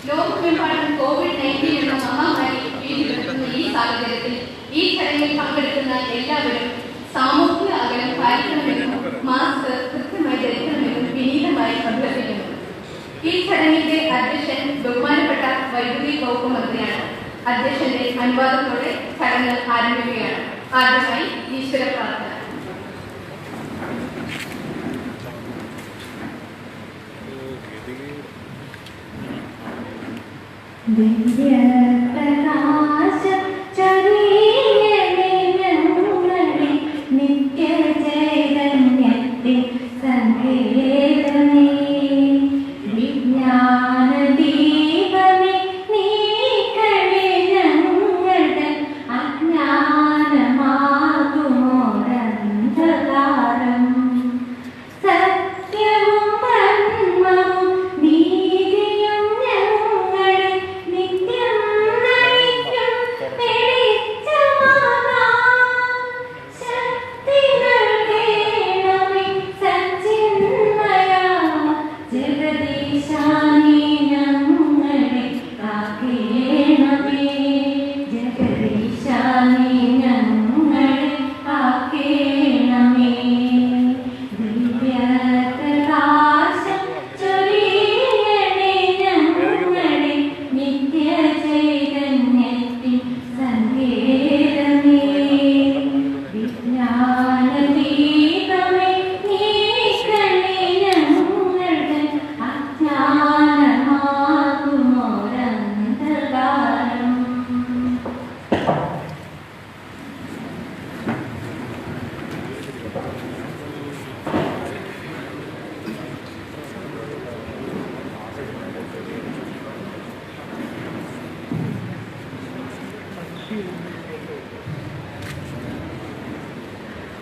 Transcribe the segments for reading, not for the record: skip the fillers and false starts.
ലോകമെമ്പാടും കോവിഡ്-19 എന്ന മഹാമാരി ഭീതിപ്പെടുത്തുന്ന ഈ സാഹചര്യത്തിൽ ഈ ചടങ്ങിൽ പങ്കെടുക്കുന്ന എല്ലാവരും സാമൂഹിക അകലം പാലിക്കണമെന്നും മാസ്ക് കൃത്യമായി ധരിക്കണമെന്നും വിനീതമായി അഭ്യർത്ഥിക്കുന്നു. ഈ ചടങ്ങിന്റെ അധ്യക്ഷൻ ബഹുമാനപ്പെട്ട വൈദ്യുതി വകുപ്പ് മന്ത്രിയാണ്. അധ്യക്ഷന്റെ അനുവാദത്തോടെ ചടങ്ങ് ആരംഭിക്കുകയാണ്. ആദ്യമായി ഈശ്വര പ്രാർത്ഥന. നിത്യം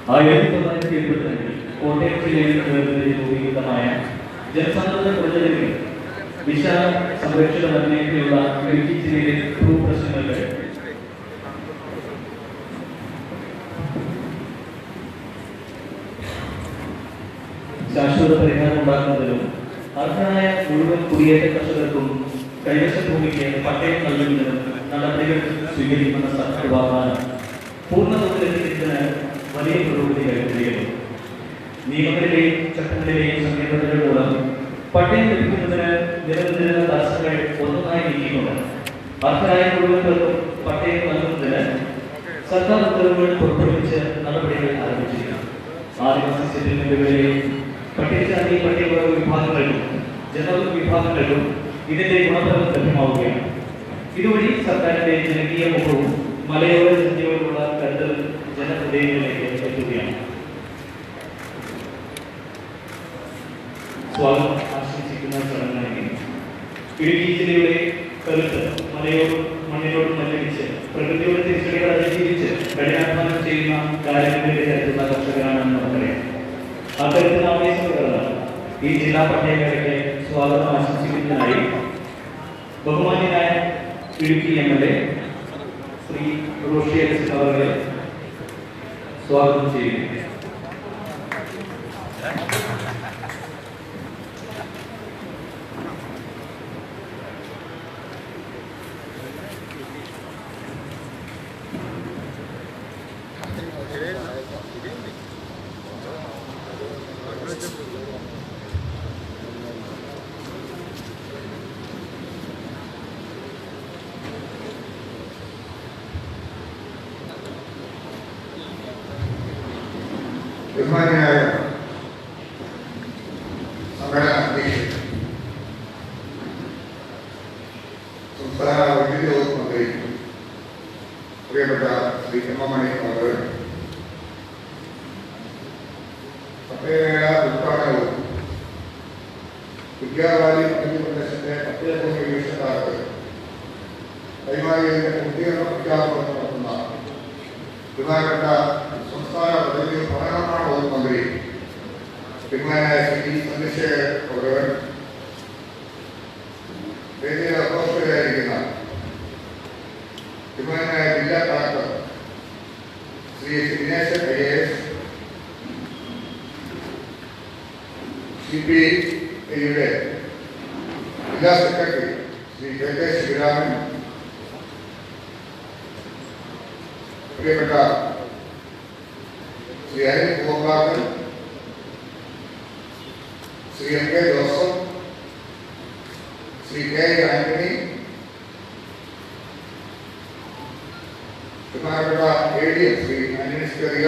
1972 കോട്ടയം ജില്ലയിൽ രൂപീകൃതമായ ജനസാന്ദ്രത കുറഞ്ഞതിൽ വിശാല സംരക്ഷിത വനമേഖലയുള്ള ഇടുക്കി ജില്ലയിലെ ഭൂപ്രശ്നങ്ങൾക്ക് ശാശ്വത പരിഹാരം ഉണ്ടാക്കുന്നതിനും അർഹരായ മുഴുവൻ കുടിയേറ്റ കർഷകർക്കും കൈവശ ഭൂമിക്ക് പട്ടയം നൽകുന്നതിനും നടപടികൾ സ്വീകരിക്കുന്ന സർക്കാർ വാഗ്ദാനം പൂർണ്ണതോതിലെത്തിക്കുന്നതിന് വലിയ പുരോഗതി കൈവരികയാണ്. നിയമങ്ങളിലെയും ചട്ടങ്ങളിലെയും സങ്കീർണതകൾ മൂലം പട്ടയം ലഭിക്കുന്നതിന് നിലനിന്നിരുന്ന തടസ്സങ്ങൾ ഒന്നൊന്നായി നീക്കിക്കൊണ്ട് അർഹരായ മുഴുവൻ പേർക്കും പട്ടയം നൽകുന്നതിന് സർക്കാർ ഉത്തരവുകൾ പുറപ്പെടുവിച്ച് നടപടികൾ ആരംഭിച്ചിരിക്കുന്നു. ആദിവാസി സെറ്റിൽമെന്റുകളിലെയും പട്ടികജാതി പട്ടികവർഗ വിഭാഗങ്ങൾക്കും ജനറൽ വിഭാഗങ്ങൾക്കും ഇതിന്റെ ഗുണഫലം ലഭ്യമാവുകയാണ്. ഇതുവഴി സർക്കാരിന്റെ ജനകീയ മുഖവും മലയോര ജനതയോടുള്ള കരുതൽ ജനഹൃദയങ്ങളിലേക്ക് എത്തുകയാണ്. സ്വാഗതം ആശംസിക്കുന്ന ചടങ്ങാണെങ്കിൽ ഇടുക്കി ജില്ലയുടെ കരുത്ത് മലയോടും മണ്ണിനോടും മല്ലടിച്ച് പ്രകൃതിയുടെ തിരിച്ചടികൾ അതിജീവിച്ച് കഠിനാധ്വാനം ചെയ്യുന്ന കാര്യങ്ങളിലേക്ക് എത്തുന്ന കർഷകരാണെന്ന് നമുക്കറിയാം. അത്തരത്തിൽ ആവേശം കടന്നാണ് ഈ ജില്ലാ പട്ടയമേളയ്ക്ക് സ്വാഗതം ആശംസിക്കുന്നതിനായി ബഹുമാന്യനായ ഇടുക്കി MLA ശ്രീ റോഷി അഗസ്റ്റിൻ അവരെ സ്വാഗതം ചെയ്യുന്നു. ബഹുമാന്യനായ സംഘടനാ അധ്യക്ഷൻ, സംസ്ഥാന വൈദ്യുതി വകുപ്പ് മന്ത്രി പ്രിയപ്പെട്ട ശ്രീ എം മണി അവർ, പട്ടയമേള ഉദ്ഘാടനവും വിദ്യാവാലി മധ്യപ്രദേശത്തെ പട്ടയഭൂമി വീക്ഷണക്കാർക്ക് കൈമാറിയതിന്റെ പൂർത്തീകരണ പ്രഖ്യാപനം നടത്തുന്ന ബഹുമാനപ്പെട്ട സംസ്ഥാന പദ്ധതി ഭവനനിർമ്മാണ വകുപ്പ് മന്ത്രി ബഹുമാനായ ശ്രീ ചന്ദ്രശേഖർ അവർ, വേദിയിൽ അധ്യക്ഷരായിരിക്കുന്ന ബഹുമാനായ ജില്ലാ കളക്ടർ ശ്രീ ദിനേശൻ IAS, CPIയുടെ ജില്ലാ സെക്രട്ടറി ശ്രീ KK ശിവരാമൻ, പ്രിയപ്പെട്ട Shri Anil Gopalan, Shri MK Joseph, Shri K Antony, ബഹുമാനപ്പെട്ട ADM ശ്രീ ആന്റണി സ്കറിയ,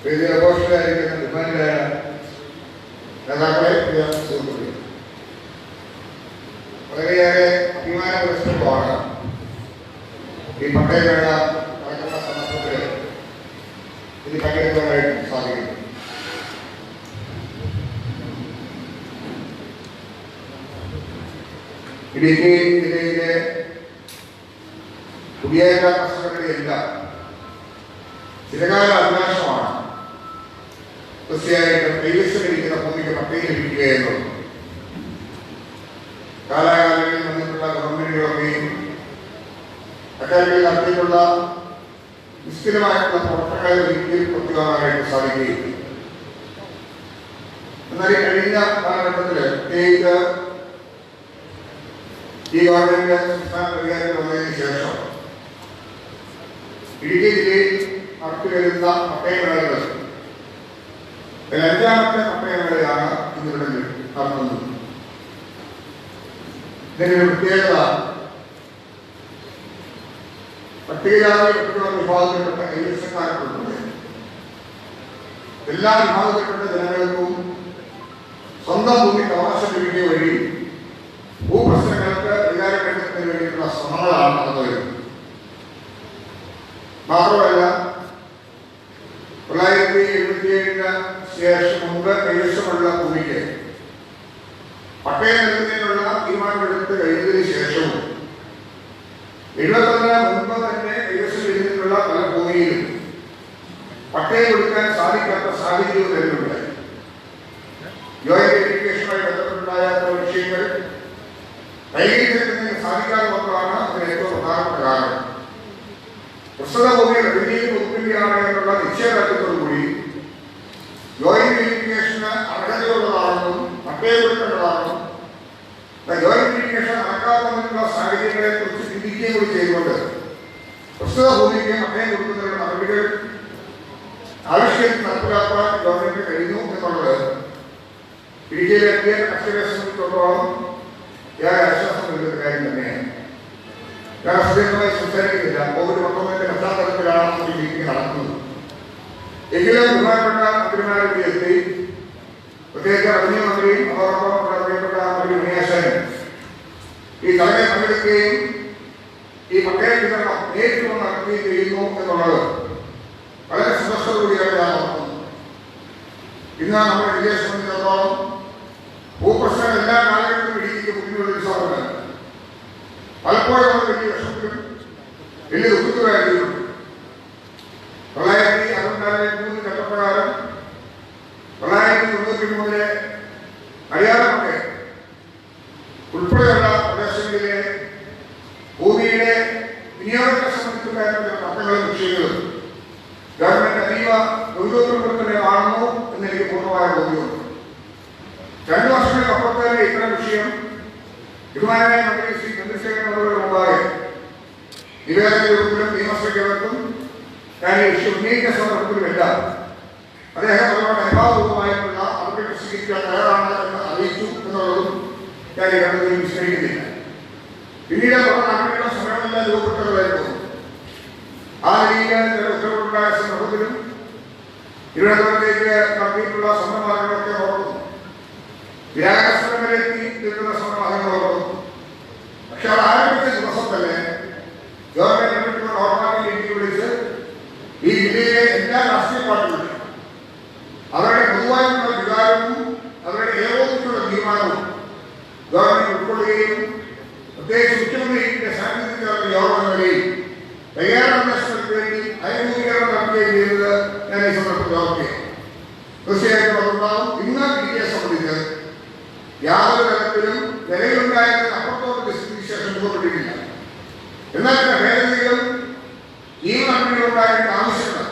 വേദിയിൽ അധ്യക്ഷരായിരിക്കുന്ന ബഹുമാന്യരായ നേതാക്കളെ, പ്രിയ സുഹൃത്തുക്കളെ, വളരെയേറെ അഭിമാനപുരസ്സരമാണ് ഈ പട്ടയമേള നടക്കുന്ന സന്ദർഭത്തിൽ ഇത് പങ്കെടുക്കാനായിട്ട് സാധിക്കുന്നു. ഇടുക്കി ജില്ലയിലെ കുടിയേറ്റ കർഷകരുടെ എല്ലാം ചിരകാല അഭിലാഷമാണ് തീർച്ചയായിട്ടും കൈവശമിരിക്കുന്ന ഭൂമിക്ക് പട്ടയം ലഭിക്കുക എന്നുള്ളത്. കാലാകാലങ്ങളിൽ വന്നിട്ടുള്ള ഗവൺമെന്റുകളൊക്കെയും അക്കാര്യങ്ങളിൽ നടത്തിയിട്ടുള്ള നിശ്ചിതമായിട്ടുള്ള പ്രവർത്തനങ്ങളെ ഒരിക്കലും കൊണ്ടുപോകാനായിട്ട് സാധിക്കുകയില്ല. എന്നാൽ കഴിഞ്ഞ കാലഘട്ടത്തിൽ പ്രത്യേകിച്ച് ഈ ഗവൺമെന്റ് സംസ്ഥാന അധികാരികൾ വന്നതിന് ശേഷം ഇടുക്കി ജില്ലയിൽ നടത്തിവരുന്ന പട്ടയമേളകൾ 5ാമത്തെ പട്ടയമേളയാണ് ഇന്നിവിടെ നടത്തുന്നത്. ഇതിന്റെ ഒരു പ്രത്യേകത, പട്ടികജാതി പട്ടികവർഗ വിഭാഗത്തിൽപ്പെട്ട കൈവശക്കാർക്കുള്ളത് എല്ലാ വിഭാഗത്തിൽപ്പെട്ട ജനങ്ങൾക്കും സ്വന്തം ഭൂമിക്ക് അവകാശം ലഭിക്കുക വഴി ഭൂപ്രശ്നങ്ങൾക്ക് പരിഹാരപ്പെടുത്തുന്നതിന് വേണ്ടിയിട്ടുള്ള ശ്രമങ്ങളാണ് നടന്നു വരുന്നത്. മാത്രമല്ല 1977 ശേഷം മുമ്പ് കൈവശമുള്ള ഭൂമിക്ക് പട്ടയം നൽകുന്നതിനുള്ള തീരുമാനമെടുത്ത് കഴിഞ്ഞതിന് ശേഷവും 71 മുൻപ് തന്നെ കൈവശം ഇരുന്നിട്ടുള്ള പല ഭൂമിയിലും പട്ടയം കൊടുക്കാൻ സാധിക്കാത്ത സാഹചര്യവും നിലവിലുണ്ടായി. ജോയിന്റ് വെരിഫിക്കേഷനുമായി ബന്ധപ്പെട്ടുണ്ടായ വിഷയങ്ങൾ കൈകാര്യം സാധിക്കാതെ വന്നതാണ് അതിന് ഏറ്റവും പ്രധാനപ്പെട്ട കാരണം. പ്രസ്തുത ഭൂമി റവന്യൂ വകുപ്പിന്റെയാണ് എന്നുള്ള നിശ്ചയദാർഢ്യത്തോടുകൂടി ജോയിന്റ് വെരിഫിക്കേഷന് അർഹതയുള്ളതാണെന്നും പട്ടയം കൊടുക്കേണ്ടതാണെന്നും ജോയിന്റ് വെരിഫിക്കേഷൻ നടക്കാത്തതിനുള്ള സാഹചര്യങ്ങളെ കുറിച്ച് ചിന്തിക്കുകയും കൂടി ചെയ്തുകൊണ്ട് പ്രസ്തുത ഭൂമിക്ക് പട്ടയം കൊടുക്കുന്നതിനുള്ള നടപടികൾ ആവശ്യത്തിൽ നടപ്പിലാക്കാൻ ഗവൺമെന്റിന് കഴിഞ്ഞു എന്നുള്ളത് ഇടുക്കിയിലെ കർഷകരെ സംബന്ധിച്ചിടത്തോളം ഏറെ ആശ്വാസം നൽകുന്ന കാര്യം തന്നെയാണ്. ഞാൻ അസഭ്യമായി സംസാരിക്കുന്നില്ല. COVID-19 പശ്ചാത്തലത്തിലാണ് ഈ മീറ്റിംഗ് നടക്കുന്നത്. എങ്കിലും ബഹുമാനപ്പെട്ട മന്ത്രിമാരുടെ എത്തി, പ്രത്യേകിച്ച് റവന്യൂ മന്ത്രിയും അതോടൊപ്പം പ്രിയപ്പെട്ട മന്ത്രി മുനിയാശാനും ഈ ചടങ്ങിൽ പങ്കെടുക്കുകയും ഈ പട്ടയ വിതരണം നേരിട്ട് നടത്തുകയും ചെയ്യുന്നു എന്നുള്ളത് വളരെ സന്തോഷത്തോടുകൂടിയാണ് ഞാൻ ഓർക്കുന്നത്. ഇന്ന് നമ്മുടെ ജില്ലയെ സംബന്ധിച്ചിടത്തോളം ഭൂപ്രശ്നം എല്ലാ കാലഘട്ടത്തിലും ഇടുക്കിക്ക് മുന്നിലുള്ള സാധനമാണ്. പലപ്പോഴും നമ്മൾ വലിയ വിഷമത്തിലും വലിയ ദുഃഖത്തിലായിരുന്നു. 1963 ചട്ടപ്രകാരം 1993 അടിയാറമൊക്കെ ഉൾപ്പെടെയുള്ള പ്രദേശങ്ങളിലെ ഭൂമിയുടെ വിനിയോഗത്തെ സംബന്ധിച്ചുണ്ടായിരുന്ന തർക്കങ്ങളും വിഷയങ്ങളും ഗവൺമെന്റ് അതീവ ഗൗരവത്തോടെ തന്നെ കാണുന്നു എന്ന് എനിക്ക് പൂർണ്ണമായ ബോധ്യമുണ്ട്. 2 വർഷങ്ങൾക്കപ്പുറത്തെ ഇത്തരം വിഷയം ബഹുമാനായ മന്ത്രി ശ്രീ ചന്ദ്രശേഖരൻ അവരുടെ മുമ്പാകെ നിവേദന യോഗത്തിലും നിയമസഭയ്ക്കകത്തും ഞാൻ ഈ വിഷയം ഉന്നയിക്കുന്ന സന്ദർഭത്തിലുമെല്ലാം അദ്ദേഹം അവരുടെ അനുഭാവപൂർവമായിട്ടുള്ള അവരുടെ സ്വീകരിക്കാൻ തയ്യാറാണ് എന്ന് അറിയിച്ചു എന്നുള്ളതും ഞാൻ ഈ ഘട്ടത്തിൽ വിസ്മരിക്കുന്നില്ല. പിന്നീട് തുടർന്ന് അങ്ങനെയുള്ള സമയമെല്ലാം രൂപപ്പെട്ടതായിരുന്നു. ആ നിലയിൽ ചില ഉത്തരവുണ്ടായ സന്ദർഭത്തിലും തിരുവനന്തപുരത്തേക്ക് നടത്തിയിട്ടുള്ള സ്വന്തമാർഗങ്ങളൊക്കെ ഓർക്കുന്നു. വിരാഗസ്ഥലം വരെ എത്തി നിൽക്കുന്ന സ്വന്തമാർഗങ്ങൾ ഓർക്കുന്നു. പക്ഷെ അത് ആരംഭിച്ച ദിവസം തന്നെ ഗവൺമെന്റ് നോർമാലിറ്റി എനിക്ക് വിളിച്ച് ഈ ജില്ലയിലെ എല്ലാ രാഷ്ട്രീയ പാർട്ടികളും അവരുടെ പൊതുവായിട്ടുള്ള വികാരവും അവരുടെ ഏകോപിച്ചുള്ള തീരുമാനവും ഗവൺമെന്റ് ഉൾക്കൊള്ളുകയും പ്രത്യേകിച്ച് മുഖ്യമന്ത്രിയുടെ സാന്നിധ്യത്തിൽ യോഗങ്ങളിൽ തയ്യാറെടുപ്പിന് വേണ്ടി അയൽമൂലീകരണം നടത്തുകയും ചെയ്തത് ഞാൻ ഈ സന്ദർഭത്തിൽ ഓർക്കുകയാണ്. തീർച്ചയായിട്ടും അതുണ്ടാവും. ഇന്ന് ഇടുക്കിയെ സംബന്ധിച്ച് യാതൊരു തരത്തിലും നിലവിലുണ്ടായതിന് അപ്പുറത്തോട്ട് വിശേഷം രൂപപ്പെട്ടിട്ടില്ല. എന്നാൽ ഭേദഗതികളും നിയമനടപടികളുണ്ടായിട്ട് ആവശ്യങ്ങൾ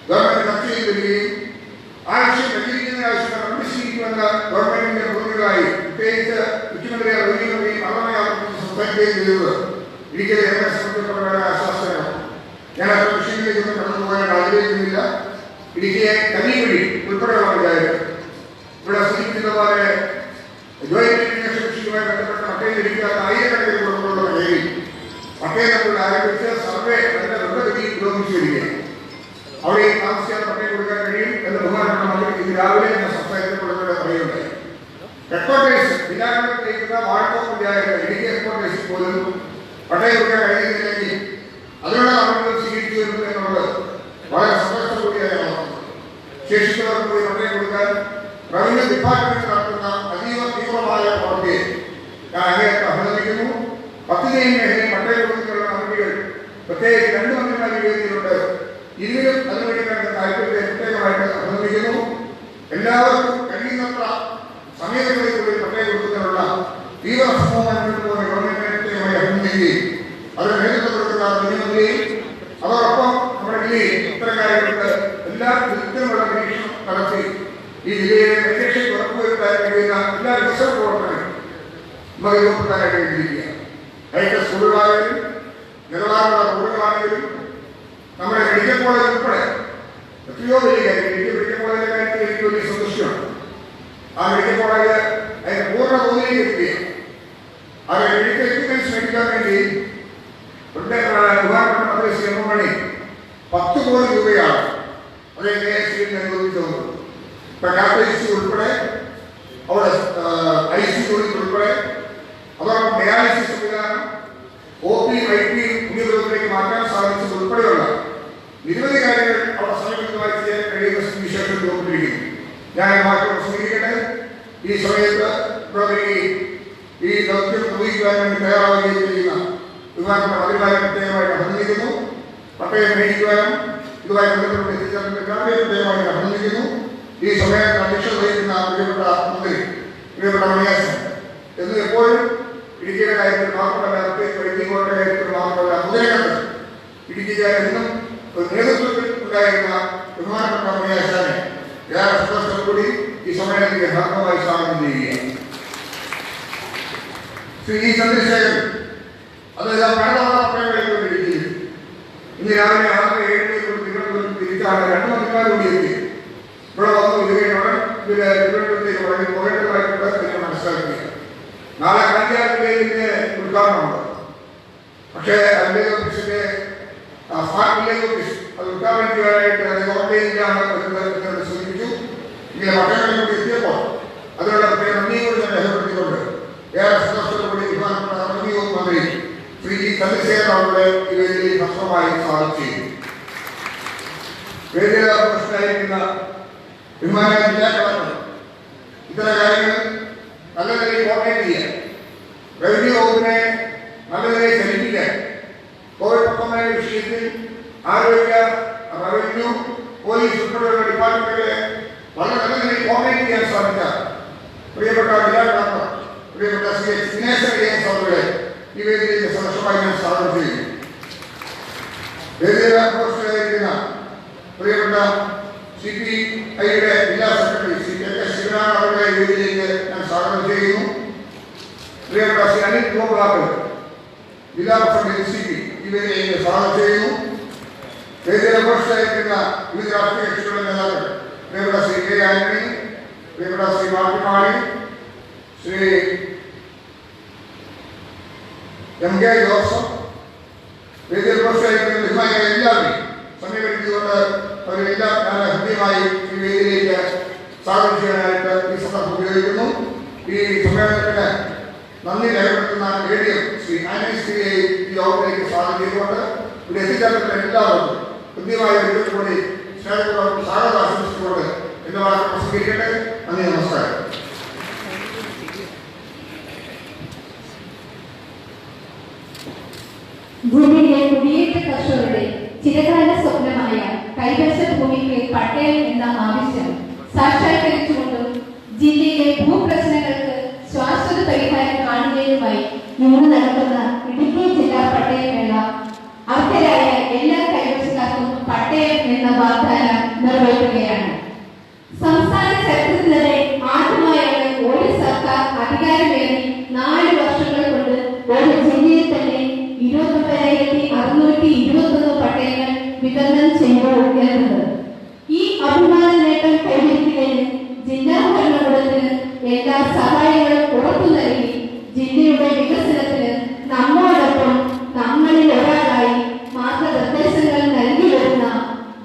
ഗവൺമെന്റ് ചർച്ച ചെയ്ത് വരികയും ആ വിഷയം പരിഹരിക്കുന്നതിന് ആവശ്യങ്ങൾ അന്വേഷിക്കുമെന്ന് ഗവൺമെന്റിന്റെ പ്രതിനിധികളായി പ്രത്യേകിച്ച് മുഖ്യമന്ത്രി റവന്യൂ മന്ത്രിയും സംസാരിക്കുകയും ചെയ്തത് ഇടുക്കിയിലെ എന്നെ സംബന്ധിച്ചിടത്തോളം ആശ്വാസകരമാണ്. ഞാൻ ആ വിഷയങ്ങളിലേക്കൊന്നും കടന്നു പോകാൻ ആഗ്രഹിക്കുന്നില്ല. ഇടുക്കിയെ കന്നിവഴി ഉൾപ്പെടെയുള്ള പഞ്ചായത്ത് ഇവിടെ സൂചിപ്പിച്ചതുപോലെ ജോയിന്റ് വെരിഫിക്കേഷൻ വിഷയവുമായി ബന്ധപ്പെട്ട പട്ടയം ലഭിക്കാത്ത ആയിരക്കണക്കിന് കുടുംബങ്ങളുടെ കയ്യിൽ പട്ടയം ആരംഭിച്ച് സർവേ അതിന്റെ ദ്രുതഗതിയിൽ പുരോഗമിച്ചു വരികയാണ്. അവിടെ താമസിയാതെ പട്ടയം കൊടുക്കാൻ കഴിയും എന്ന് ബഹുമാനപ്പെട്ട മന്ത്രി ഇന്ന് രാവിലെ സംസാരിക്കപ്പെടുന്നത് പറയുകയുണ്ടായി. ഹെഡ്ക്വാർട്ടേഴ്സ് ജില്ലാകേന്ദ്രത്തിലേക്കുന്ന വാഴക്കോട് പഞ്ചായത്ത് ഇടുക്കി ഹെഡ്ക്വാർട്ടേഴ്സിൽ പോലും പട്ടയം കൊടുക്കാൻ കഴിയുന്നില്ലെങ്കിൽ അതിനുള്ള നടപടികൾ സ്വീകരിച്ചു വരുന്നു എന്നുള്ളത് വളരെ സന്തോഷത്തോടെയാണ്. ശേഷിക്കുന്നവർക്ക് പോയി പട്ടയം കൊടുക്കാൻ റവന്യൂ ഡിപ്പാർട്ട്മെന്റ് നടത്തുന്ന അതീവ തീവ്രമായ പ്രവൃത്തിയെ ഞാൻ അങ്ങേയറ്റം അഭിനന്ദിക്കുന്നു. പദ്ധതിയും മേഖലയിൽ പട്ടയം കൊടുക്കുന്നതിനുള്ള നടപടികൾ പ്രത്യേകിച്ച് 2 മന്ത്രിമാരുടെ വേദിയിലുണ്ട്. ഇതിലും അതിനുവേണ്ടി കണ്ട താല്പര്യത്തെ പ്രത്യേകമായിട്ട് അഭിനന്ദിക്കുന്നു. എല്ലാവർക്കും കഴിയുന്നത്ര സമയങ്ങളിൽക്കൂടി പട്ടയം കൊടുക്കുന്നതിനുള്ള തീവ്ര ശ്രമവും മുന്നോട്ട് പോകുന്ന ഗവൺമെന്റിനെ പ്രത്യേകമായി അഭിനന്ദിക്കുകയും അതിന് നേതൃത്വം കൊടുക്കുന്ന മുഖ്യമന്ത്രിയെയും അതോടൊപ്പം നമ്മുടെ ജില്ലയിൽ ഇത്തരം കാര്യങ്ങൾക്ക് എല്ലാ കൃത്യമുള്ള നിരീക്ഷണം നടത്തി ഈ ജില്ലയിലെ പരിരക്ഷയ്ക്ക് ഉറപ്പുവരുത്താൻ കഴിയുന്ന എല്ലാ വികസന പ്രവർത്തനങ്ങളും നമുക്ക് രൂപപ്പെടുത്താനായിട്ട് കഴിഞ്ഞിരിക്കുക. അതിന്റെ സ്കൂളുകളായാലും നിലവാരമുള്ള റോഡുകളാണെങ്കിലും നമ്മുടെ മെഡിക്കൽ കോളേജ് ഉൾപ്പെടെ എത്രയോ വലിയ കാര്യം. മെഡിക്കൽ കോളേജിന്റെ കാര്യത്തിൽ എനിക്ക് വലിയ സന്തോഷമാണ്. ആ മെഡിക്കൽ കോളേജ് അതിന്റെ പൂർണ്ണ തോതിലേക്ക് എത്തുകയാണ്. അത് മെഡിക്കൽ എക്യുപ്മെന്റ്സ് മേടിക്കാൻ വേണ്ടി ബഹുമാനപ്പെട്ട മന്ത്രി ശ്രീ എം മണി 10 കോടി രൂപയാണ് അത് KSCയിൽ അനുവദിച്ചത്. ഇപ്പൊ കാർട്ടേജ് ഉൾപ്പെടെ അവിടെ ICU ഉൾപ്പെടെ അതോടൊപ്പം ഡയാലിസിസ് സംവിധാനം OP IP പുതിയതിലേക്ക് മാറ്റാൻ സാധിച്ചത് ഉൾപ്പെടെയുള്ള നിരവധി കാര്യങ്ങൾ അവിടെ സമീപമായി ചെയ്യാൻ കഴിയുന്ന വിശേഷം രൂപപ്പെട്ടിരിക്കുന്നു. ഞാൻ മാറ്റം സ്വീകരിക്കട്ടെ. ഈ സമയത്ത് ഈ ദൗത്യം നിർവഹിക്കുവാൻ വേണ്ടി തയ്യാറാവുകയും ചെയ്യുന്ന വിഭാഗങ്ങളുടെ മന്ത്രിമാരെ പ്രത്യേകമായിട്ട് അഭിനന്ദിക്കുന്നു. പട്ടയം മേടിക്കുവാനും ഇതുമായി ബന്ധപ്പെട്ട് എത്തിച്ചേർന്ന എല്ലാവരെയും ദയവായി അഭിനന്ദിക്കുന്നു. ഈ സമയത്ത് അധ്യക്ഷത വഹിക്കുന്ന പ്രിയപ്പെട്ട മന്ത്രി പ്രിയപ്പെട്ട മണിയാസൻ എന്ന് എപ്പോഴും ഇടുക്കിയുടെ കാര്യത്തിൽ മാത്രമല്ല, വൈദ്യുതിയുടെ കാര്യത്തിൽ മാത്രമല്ല, മുതലകത്ത് ഇടുക്കിക്കാർ എന്നും ഒരു നേതൃത്വത്തിൽ ഉണ്ടായിരുന്ന ബഹുമാനപ്പെട്ട മണിയാശാനെ ഏറെ സന്തോഷത്തോടുകൂടി ഈ സമ്മേളനത്തിന്റെ ഭാഗമായി സ്വാഗതം ചെയ്യുകയാണ്. ശ്രീ ഇ. ചന്ദ്രശേഖരൻ അതെല്ലാം പലതവണ ഇന്ന് രാവിലെ 6:07 തിരുവനന്തപുരത്ത് തിരിച്ചാണ് 2 മണിക്കൂർ എത്തി. ഇവിടെ വന്നു ഇതുകഴിഞ്ഞോടെ തിരുവനന്തപുരത്തേക്ക് വളരെ പോകേണ്ടതായിട്ടുണ്ട് എന്ന് മനസ്സിലാക്കുക. നാളെ കാഞ്ചാറിന്റെ ഉദ്ഘാടനമുണ്ട്. പക്ഷേ വില്ലേജ് ഓഫീസിന്റെ സ്മാർട്ട് വില്ലേജ് ഓഫീസ് അത് ഉദ്ഘാടനം ചെയ്യാനായിട്ട് അത് ഓൺലൈനിലാണ് വരുന്നത് സൂചിപ്പിച്ചു. ഇങ്ങനെ പട്ടണങ്ങളിൽ കൂടി എത്തിയപ്പോൾ അതിനുള്ള പ്രത്യേക നന്ദി കൂടി ഞാൻ രേഖപ്പെടുത്തിക്കൊണ്ട് ഏറെ സന്തോഷത്തോടുകൂടി ബഹുമാനപ്പെട്ട റവന്യൂ വകുപ്പ് മന്ത്രി ശ്രീ ജി. ചന്ദ്രശേഖരൻ അവരുടെ ഈ വേദിയിൽ ഭക്തമായി സ്വാഗതം ചെയ്തു. വേദിയിൽ പ്രശ്നമായിരിക്കുന്ന ബഹുമാന ജില്ലാ കളക്ടർ ഇത്തരം കാര്യങ്ങൾ നല്ല നിലയിൽ കോർഡിനേറ്റ് ചെയ്യാൻ, റവന്യൂ വകുപ്പിനെ നല്ല നിലയിൽ ചലിപ്പിക്കാൻ, കോവിഡ്-19 വിഷയത്തിൽ ആരോഗ്യ, റവന്യൂ, പോലീസ് ഉൾപ്പെടെയുള്ള ഡിപ്പാർട്ട്മെന്റുകളെ വളരെ നല്ല നിലയിൽ കോർഡിനേറ്റ് ചെയ്യാൻ സാധിച്ച പ്രിയപ്പെട്ട ജില്ലാ കളക്ടർ പ്രിയപ്പെട്ട ശ്രീ ദിനേശ് അവരുടെ ഈ വേദിയിലേക്ക് സന്തോഷമായി ഞാൻ സ്വാഗതം ചെയ്യുന്നു. വേദിയിലായിരിക്കുന്ന പ്രിയപ്പെട്ട CPI-യുടെ ജില്ലാ സെക്രട്ടറി ശ്രീ കെ. ശിവനാഥ് അവരുടെ വേദിയിലേക്ക് ഞാൻ സ്വാഗതം ചെയ്യുന്നു. പ്രിയപ്പെട്ട ശ്രീ അനിൽ ഗോപാൽ ജില്ലാ പ്രസിഡന്റ് CP ഈ വേദിയിലേക്ക് സ്വാഗതം ചെയ്യുന്നു. വേദിയിലായിരിക്കുന്ന വിവിധ രാഷ്ട്രീയ കക്ഷികളുടെ നേതാക്കൾ പ്രിയപ്പെട്ട ശ്രീ കെ. ആന്റണി, പ്രിയപ്പെട്ട ശ്രീ മാർട്ടിമാണി, ശ്രീ MK ജോസഫ്, വേദിയിൽ പ്രശ്നമായിരിക്കുന്ന ബഹുമാനികളെ എല്ലാവരെയും സമീപിച്ചുകൊണ്ട് അവരെല്ലാം ഞാൻ ഹൃദ്യമായി ഈ വേദിയിലേക്ക് സ്വാഗതം ചെയ്യാനായിട്ട് ഈ സന്ദർഭം ഉപയോഗിക്കുന്നു. ഈ സമ്മേളനത്തിന് നന്ദി രേഖപ്പെടുത്തുന്ന ADM ശ്രീ ആനന്ദിയെ ഈ യോഗത്തിലേക്ക് സ്വാഗതം ചെയ്തുകൊണ്ട് ഇവിടെ എത്തിച്ചേർന്നിട്ടുള്ള എല്ലാവർക്കും ഹൃദ്യമായ കൂടി സ്നേഹപൂർവ്വം സ്വാഗതം ആശംസിച്ചുകൊണ്ട് എന്റെ വാർത്ത പ്രസംഗിക്കട്ടെ. നന്ദി, നമസ്കാരം. ജില്ലയിലെ കുടിയേറ്റ കർഷകരുടെ ചിരകാല സ്വപ്നമായ കൈവശ ഭൂമിക്ക് പട്ടയം എന്ന ആവശ്യം സാക്ഷാത്കരിച്ചുകൊണ്ടും ജില്ലയിലെ ഭൂപ്രശ്നങ്ങൾക്ക് ശാശ്വത പരിഹാരം കാണുന്നതിനുമായി ഇന്ന് നടക്കുന്ന ഇടുക്കി ജില്ലാ പട്ടയമേള അർഹരായ എല്ലാ കൈവശക്കാർക്കും പട്ടയം എന്ന വാഗ്ദാനം നിർവഹിക്കുകയാണ്. സംസ്ഥാന ചരിത്രത്തിലെ ആദ്യമായാണ് ഒരു സർക്കാർ അധികാരമേറി 4 വർഷങ്ങൾ കൊണ്ട് ഒരു ജില്ലയിൽ തന്നെ 29,621 പട്ടയങ്ങൾ വിതരണം ചെയ്തു എന്നത്. ഈ അഭിമാന നേട്ടം കൈവരിക്കുന്നതിന് ജില്ലാ ഭരണകൂടത്തിന് എല്ലാ സഹായങ്ങളും ഉറപ്പു നൽകി ജില്ലയുടെ വികസനത്തിന് നമ്മോടൊപ്പം നമ്മളിൽ ഒരാളായി മാർഗനിർദ്ദേശങ്ങൾ നൽകി വരുന്ന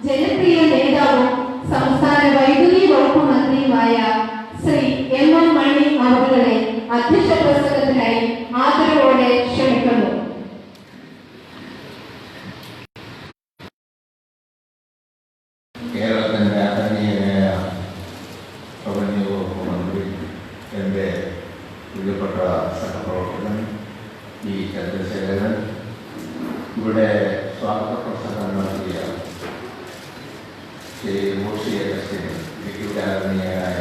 ജനപ്രിയ നേതാവും സംസ്ഥാന വൈദ്യുതി വകുപ്പ് മന്ത്രിയുമായ ശ്രീ M.M. മണി അവരുടെ അധ്യക്ഷ പ്രസംഗത്തിനായി ആദരവോടെ ക്ഷണിക്കുന്നു. കേരളത്തിൻ്റെ ആദരണീയനായ റവന്യൂ വകുപ്പ് മന്ത്രി, എൻ്റെ പ്രിയപ്പെട്ട സഹപ്രവർത്തകൻ ഇ. ചന്ദ്രശേഖരൻ, ഇവിടെ സ്വാഗത പ്രസംഗം നടത്തിയ ശ്രീ മൂർഷി അഗസ്റ്റിൻ, ഇടുക്കിയുടെ ആദരണീയനായ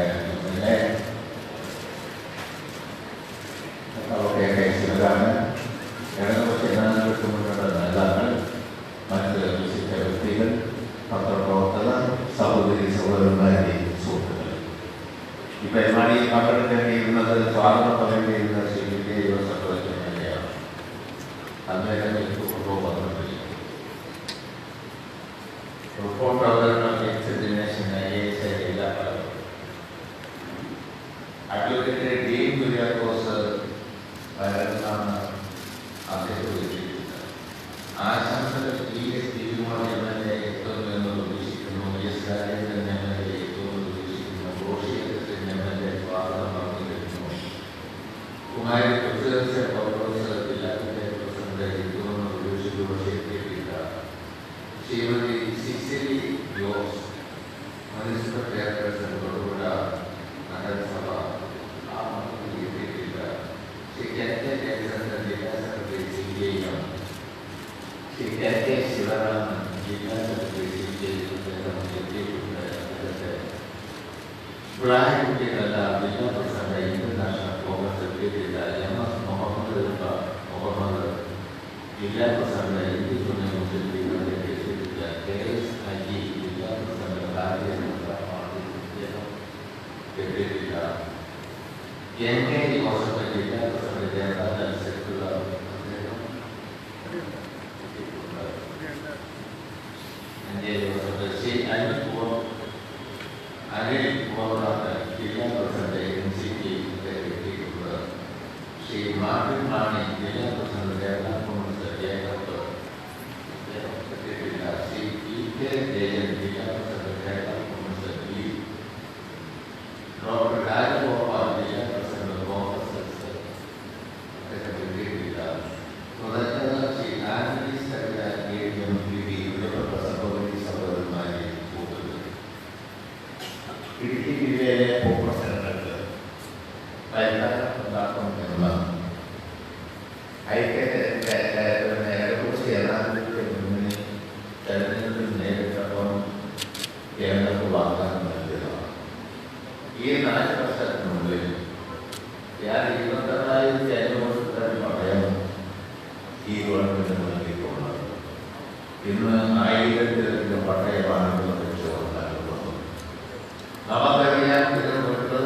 അവരുടെയൊക്കെ ശിവരാണ്, ഇടതുപക്ഷ ജനാധിപത്യ മുന്നണിയുടെ നേതാക്കൾ, മറ്റ് വിശിഷ്ട വ്യക്തികൾ, പത്രപ്രവർത്തകർ, സഹോദരി സഹോദരന്മാരെ, സുഹൃത്തുക്കൾ, ഈ പരിപാടിയിൽ പങ്കെടുക്കേണ്ടിയിരുന്നത് സ്വാഗതം പറയേണ്ടിയിരുന്ന ശ്രീ K. ജോസഫ് തന്നെയാണ്. അദ്ദേഹം വന്നിട്ടില്ല. റിപ്പോർട്ട് അവതരണം എല്ലാ കാലവും അഡ്വക്കേറ്റ് ഡീൻ കുര്യാക്കോസ് വയനാണ് അദ്ദേഹത്തെ വിളിച്ചിരിക്കുന്നത്. ആശംസകൾ TS ദിവികുമാർ MLA എത്തുന്നു എന്ന് പ്രതീക്ഷിക്കുന്നു. S. രാജേന്ദ്രൻ MLA എത്തുന്നു എന്ന് പ്രതീക്ഷിക്കുന്നു. റോഷി അഗസ്റ്റിൻ MLA സ്വാഗതം പറഞ്ഞിരിക്കുന്നു. കുമാരി പ്രസിഡൻസ് പൗലോസ് ജില്ലാ പഞ്ചായത്ത് പ്രസിഡന്റ് എത്തുമെന്ന് പ്രതീക്ഷിച്ചു. പക്ഷേ എത്തിയിട്ടില്ല. ശ്രീമതി സിസിലി ജോസ് ഇബ്രാഹിം കുട്ടികളല്ല ജില്ലാ പ്രസിഡന്റ് ഇന്ത്യൻ നാഷണൽ കോൺഗ്രസ് സെക്രട്ടറിയില്ല MS മുഹമ്മദ് ജില്ലാ പ്രസിഡന്റ് ഇന്ത്യൻ യൂണിയൻ മുസ്ലിം ലീഗിന്റെ പ്രസിഡന്റില്ല KS അജി ജില്ലാ പ്രസിഡന്റ് ഭാരതീയ ജനതാ പാർട്ടി സെക്രട്ടറിയില്ല NK ജോസഫ് ജില്ലാ പ്രസിഡന്റ് ജനതാദൾ സെക്രട്ടറി അനിൽ മോഹൻദാസ് ജില്ലാ president NCP Shri Martin Mani ജില്ലാ പ്രസിഡന്റ് കേരള കോൺഗ്രസ് ജേക്കബ് സെക്രട്ടറിയില്ല ശ്രീ EK ജയൻ ജില്ലാ president Kerala Congress doctor Rajagopal ജില്ലാ പ്രസിഡന്റ് കോൺഗ്രസ് സെക്രട്ടറിയില്ല തുടർന്ന് ശ്രീ ആന്റണി സകല ADMPD സഹോദരി സഹോദരന്മാരെ ഇടുക്കി ജില്ലയിലെ ഉപപ്രസിഡന്റുകൾക്ക് പരിഹാരം ഉണ്ടാക്കണമെന്ന ഐക്യകുറിച്ച് ഏതാണ്ട് മുന്നിൽ തെരഞ്ഞെടുപ്പിൽ നേരിട്ടപ്പോൾ കേരളത്തിൽ വാഗ്ദാനം നൽകിയതാണ്. ഈ 4 വർഷത്തിനുള്ളിൽ ഞാൻ 26,500 പട്ടയം ഈ ഗവൺമെന്റ് നൽകിയിട്ടുള്ളത്. ഇന്ന് 1000 പട്ടയമാണ് നിർമ്മിച്ചുകൊണ്ടാകുന്നത്. നമുക്കറിയാം ഇതിന് മുൻപ്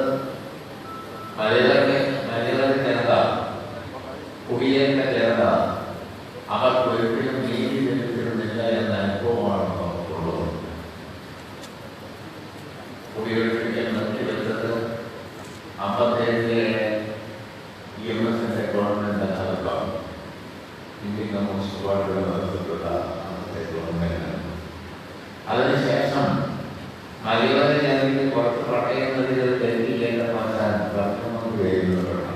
മലയാളി ജനത കുടിയേറ്റ ജനത അവർക്ക് ഒരിക്കലും നീതി ലഭിച്ചിരുന്നില്ല എന്ന അനുഭവമാണ് നമുക്കുള്ളത്. കുടിയൊഴിപ്പിക്കൽ നിർത്തിവെച്ചത് 57 EMSന്റെ ഗവൺമെന്റ് കാലത്താണ്. ഇന്ത്യൻ കമ്മ്യൂണിസ്റ്റ് പാർട്ടിയുടെ നേതൃത്വത്തിലുള്ള അന്നത്തെ ഗവൺമെന്റ്. അതിനുശേഷം മലയാളി ജനതയ്ക്ക് കുറച്ച് പട്ടയം നൽകിയത് തെറ്റില്ല മാറ്റാൻ പ്രധാനമന്ത്രി എഴുതുന്നതാണ്.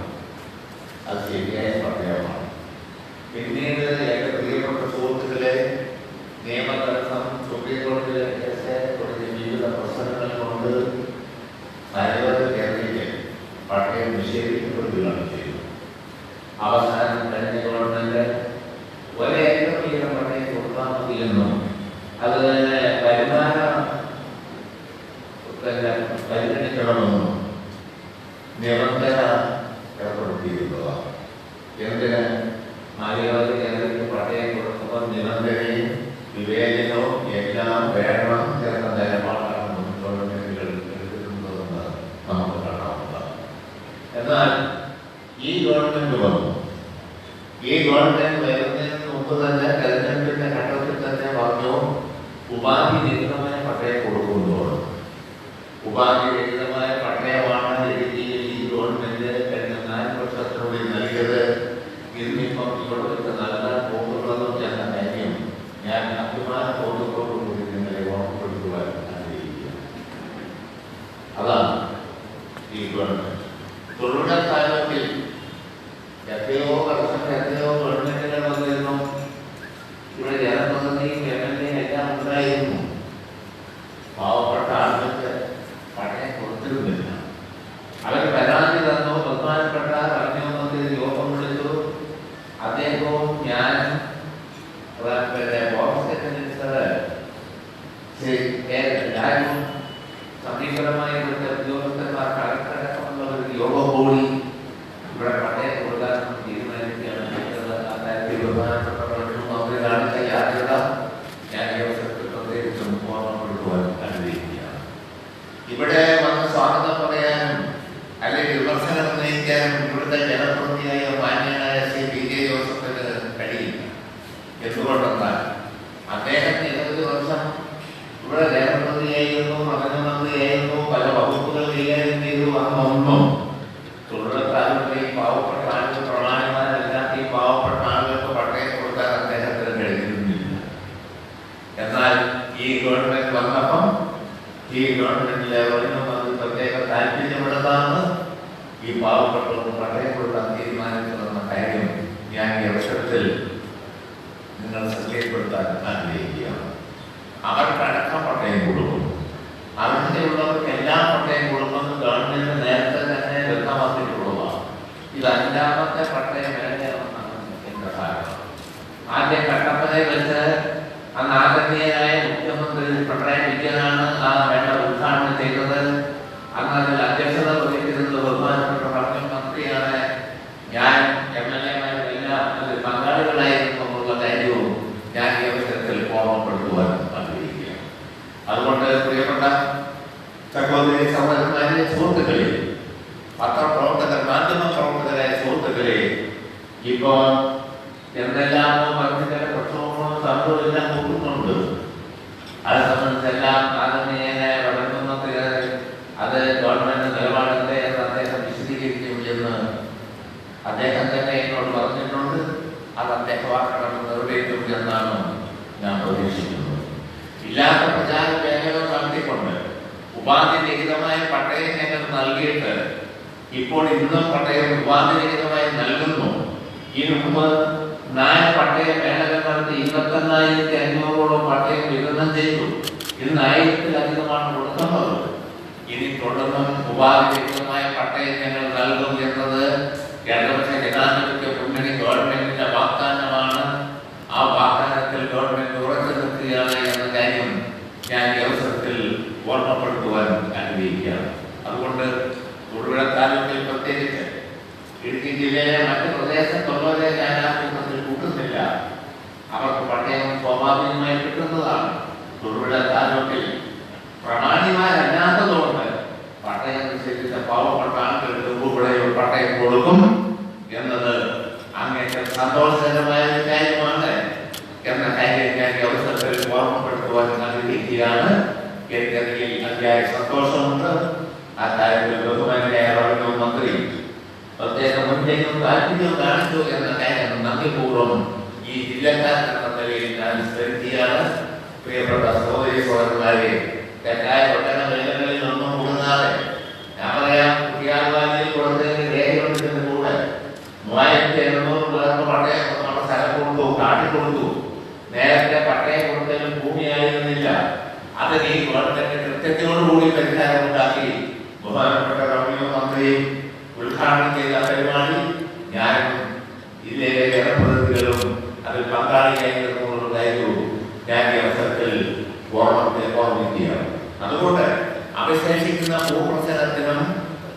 അത് ശരിയായ പട്ടയമാണ്. പിന്നീട് എൻ്റെ പ്രിയപ്പെട്ട സുഹൃത്തുക്കളെ നിയമതടസ്സം സുപ്രീം കോടതിയിലെ കേസ് തുടങ്ങിയ വിവിധ പ്രശ്നങ്ങൾ കൊണ്ട് മലയാളി ജനതയ്ക്ക് പട്ടയം നിഷേധിക്കപ്പെടുകയാണ് ചെയ്തത്. അവസാനം കഴിഞ്ഞ ഗവൺമെന്റ് ഒരേക്കർ വീതം പട്ടയം കൊടുത്താൽ മതിയെന്നും അത് തന്നെ പരിഗണിക്കണമെന്നും നിബന്ധന ഏർപ്പെടുത്തിയിരുന്നതാണ്. എന്തിന് മലയാളി ജനതയ്ക്ക് പട്ടയം കൊടുക്കുമ്പോൾ നിബന്ധനയും വിവേചനവും എല്ലാം വേണം എന്ന നിലപാടാണ് ഗവൺമെന്റുകൾ എടുത്തിരുന്നതെന്ന് നമുക്ക് കാണാവുന്നതാണ്. എന്നാൽ ഈ ഗവൺമെന്റ് വന്നു. ഈ ഗവൺമെന്റ് വരുന്നതിന് മുമ്പ് തന്നെ തെരഞ്ഞെടുപ്പിന്റെ ഘട്ടത്തിൽ തന്നെ പറഞ്ഞു ഉപാധി രഹിതമായ പട്ടയം കൊടുക്കുമ്പോൾ ഉപാധി രഹിതമായ പട്ടയമാണ് ഇടുക്കിയിൽ ഈ ഗവൺമെന്റ് കഴിഞ്ഞ 4 വർഷത്തിനുള്ളിൽ നൽകിയത്. ഇന്നിപ്പം ഇവിടേക്ക് നൽകാൻ പോകുന്നതും എന്ന കാര്യം ഞാൻ അഭിമാനബോധത്തോടുകൂടി നിങ്ങളെ ഓർമ്മപ്പെടുത്തുവാൻ ആഗ്രഹിക്കുകയാണ്. അതാണ് ഈ ഗവൺമെന്റ്. തൊഴിൽക്കാലത്തിൽ എത്രയോ ഗവൺമെന്റുകൾ വന്നിരുന്നു. ഇവിടെ ജനപ്രതിനിധിയും MLA എല്ലാം ഉണ്ടായിരുന്നു. പാവപ്പെട്ട ആളുകൾക്ക് പട്ടയം കൊടുത്തിരുന്നില്ല. അവർ പരാതി തന്നു. ബഹുമാനപ്പെട്ട അന്യമന്ത്രി യോഗം വിളിച്ചു. അദ്ദേഹവും ഞാനും ഫോറസ്റ്റ് മിനിസ്റ്റർ രാജുവും സമീപനമായി ഇവിടുത്തെ ഉദ്യോഗസ്ഥന്മാർ കളക്ടറടക്കമുള്ള ഒരു യോഗം കൂടി ഇവിടെ പട്ടയം കൊടുക്കാൻ തീരുമാനിക്കുകയാണ്. അക്കാര്യത്തിൽ ബഹുമാനപ്പെട്ട മന്ത്രി കാണിച്ച യാത്രത ഞാൻ ഈ അവസരത്തിൽ പ്രത്യേകിച്ചും ഓർമ്മപ്പെടുത്തുവാൻ ആഗ്രഹിക്കുകയാണ്. ഇവിടെ വന്ന് സ്വാഗതം പറയാനും അല്ലെങ്കിൽ വിമർശനം ഉന്നയിക്കാനും ഇവിടുത്തെ ജനപ്രതിനിധിയായ മാന്യനായ ശ്രീ PK ജോസഫിന് കഴിയില്ല. എന്തുകൊണ്ടെന്നാൽ അദ്ദേഹം 20 വർഷം ഇവിടെ ജനപ്രതിനിധിയായിരുന്നു, പ്രധാനമന്ത്രിയായിരുന്നു, പല വകുപ്പുകൾ കൈകാര്യം ചെയ്തു. അന്നൊന്നും തൊഴിലുറപ്പ് ഈ പാവപ്പെട്ട ആളുകൾ പ്രമാണിമാരല്ലാത്ത ഈ പാവപ്പെട്ട ആളുകൾക്ക് പട്ടയം കൊടുക്കാൻ അദ്ദേഹത്തിന് കഴിഞ്ഞിരുന്നില്ല. എന്നാൽ ഈ ഗവൺമെന്റ് വന്നപ്പം ഈ ഗവൺമെന്റിലെ പ്രത്യേക താല്പര്യപ്പെടുത്താണ് ഈ പാവപ്പെട്ടവർക്ക് പട്ടയം കൊടുക്കാൻ തീരുമാനിച്ചതെന്ന കാര്യം ഞാൻ ഈ അവസരത്തിൽ നിങ്ങൾ ശ്രദ്ധയിൽപ്പെടുത്താൻ ആഗ്രഹിക്കുകയാണ്. അവർക്കടക്കം പട്ടയം കൊടുക്കും. അങ്ങനെയുള്ളവർക്ക് എല്ലാ പട്ടയം കൊടുക്കുമെന്ന് ഗവൺമെന്റ് നേരത്തെ തന്നെ വ്യക്തമാക്കിയിട്ടുള്ളതാണ്. ഇത് 5ാമത്തെ പട്ടയം വേണമെന്നാണ് എന്റെ ധാരണ. ആദ്യം കട്ടപ്പനയിൽ വെച്ച് അന്ന് ആദരണീയനായ മുഖ്യമന്ത്രി പിണറായി വിജയനാണ് ആ വേണ്ട ഉദ്ഘാടനം ചെയ്തത്. അന്ന് അതിൽ അതുകൊണ്ട് പ്രിയപ്പെട്ട സഹോദരി സഹോദരന്മാരെ, സുഹൃത്തുക്കളെ, പത്രപ്രവർത്തകർ, മാധ്യമ പ്രവർത്തകരായ സുഹൃത്തുക്കളെ, ഇപ്പോൾ എന്തെല്ലാമോ മനുഷ്യരുടെ പ്രക്ഷോഭങ്ങളും സമരവും എല്ലാം നോക്കുന്നുണ്ട്. അത് സംബന്ധിച്ചെല്ലാം ആദരണീയനായ പ്രധാനമന്ത്രി അത് ഗവൺമെന്റ് നിലപാടല്ലേ എന്ന് അദ്ദേഹം വിശദീകരിക്കും എന്ന് അദ്ദേഹം തന്നെ എന്നോട് പറഞ്ഞിട്ടുണ്ട്. അത് അദ്ദേഹം ആ കടമ നിറവേറ്റും എന്നാണ് ഞാൻ പ്രതീക്ഷിക്കുന്നത്. ഇല്ലാത്ത പ്രചാര ലേഖനം നടത്തിക്കൊണ്ട് ഉപാധിരഹിതമായ പട്ടയം ഞങ്ങൾ നൽകിയിട്ട് ഇപ്പോൾ ഇന്നും പട്ടയം ഉപാധിരഹിതമായി നൽകുന്നു. ഇതിനു മുമ്പ് 4 പട്ടയ മേളകൾ നടത്തി 21,500ഓളം പട്ടയം വിതരണം ചെയ്തു. ഇന്ന് 1000-ലധികമാണ് കൊടുക്കുന്നത്. ഇനി തുടർന്നും ഉപാധിരഹിതമായ പട്ടയം ഞങ്ങൾ നൽകും എന്നത് ഇടതുപക്ഷ ജനാധിപത്യ മുന്നണി ഗവൺമെന്റിന്റെ വാഗ്ദാനമാണ്. ആ വാഗ്ദാനത്തിൽ ഗവൺമെന്റ് ഉറച്ചു നിൽക്കുകയാണ് എന്ന കാര്യം ഞാൻ ഈ അവസരത്തിൽ ഓർമ്മപ്പെടുത്തുവാൻ ആഗ്രഹിക്കുകയാണ്. അതുകൊണ്ട് തൊടുപുഴ താലൂക്കിൽ പ്രത്യേകിച്ച് ഇടുക്കി ജില്ലയിലെ മറ്റ് പ്രദേശത്തുള്ളവരെ ഞാൻ ആ കൂട്ടത്തിൽ കൂട്ടുന്നില്ല. അവർക്ക് പട്ടയം സ്വാഭാവികമായി കിട്ടുന്നതാണ്. തൊടുപുഴ താലൂക്കിൽ പ്രമാണിമാരല്ലാത്തതുകൊണ്ട് പട്ടയം നിശ്ചയിച്ച പാവപ്പെട്ട ആളുകൾക്ക് തൊടുപുഴയിൽ പട്ടയം കൊടുക്കും എന്നത് അങ്ങേറ്റം സന്തോഷകരമായ ഒരു കാര്യമാണ് എന്ന കാര്യം ഞാൻ ഈ അവസരത്തിൽ ഓർമ്മപ്പെടുത്തുവാൻ ആഗ്രഹിക്കുകയാണ്. എനിക്കതിൽ അതിയായ സന്തോഷമുണ്ട്. ആ കാര്യത്തിൽ ബഹുമാനായ റവന്യൂ മന്ത്രി പ്രത്യേക മുൻകൈയും താല്പര്യവും കാണിച്ചു എന്ന കാര്യം നന്ദിപൂർവ്വം ഈ ജില്ലക്കാരെന്ന നിലയിൽ ഞാൻ സ്മരിക്കുകയാണ്. പ്രിയപ്പെട്ട സഹോദരി സഹോദരന്മാരെ, തെറ്റായ ഒട്ടന മേഖലകളിൽ ഒന്നും മുഴുകാതെ ഞാൻ പറയാം, കുട്ടിയാൽവാലിയിൽ കൊടുത്തതിന് രേഖപ്പെടുത്തുന്നതിന് കൂടെ 3700 പേർക്ക് പട്ടയം നമ്മുടെ സ്ഥലം കൊടുത്തു, കാട്ടിക്കൊടുത്തു. നേരത്തെ പട്ടയം കൊടുത്തതിലും ഭൂമിയായിരുന്നില്ല. അതിന് ഈ ഗവൺമെന്റ് കൃത്യത്തോടുകൂടി പരിഹാരമുണ്ടാക്കി ബഹുമാനപ്പെട്ട റവന്യൂ മന്ത്രി ഉദ്ഘാടനം ചെയ്ത പരിപാടി ഞാനും ജില്ലയിലെ ജനപ്രതിനിധികളും അതിൽ പങ്കാളിയായിരുന്നുള്ള കാര്യവും ഞാൻ ഈ അവസരത്തിൽ ഓർമ്മിക്കുകയാണ്. അതുകൊണ്ട് അവശേഷിക്കുന്ന ഭൂപ്രശ്നത്തിനും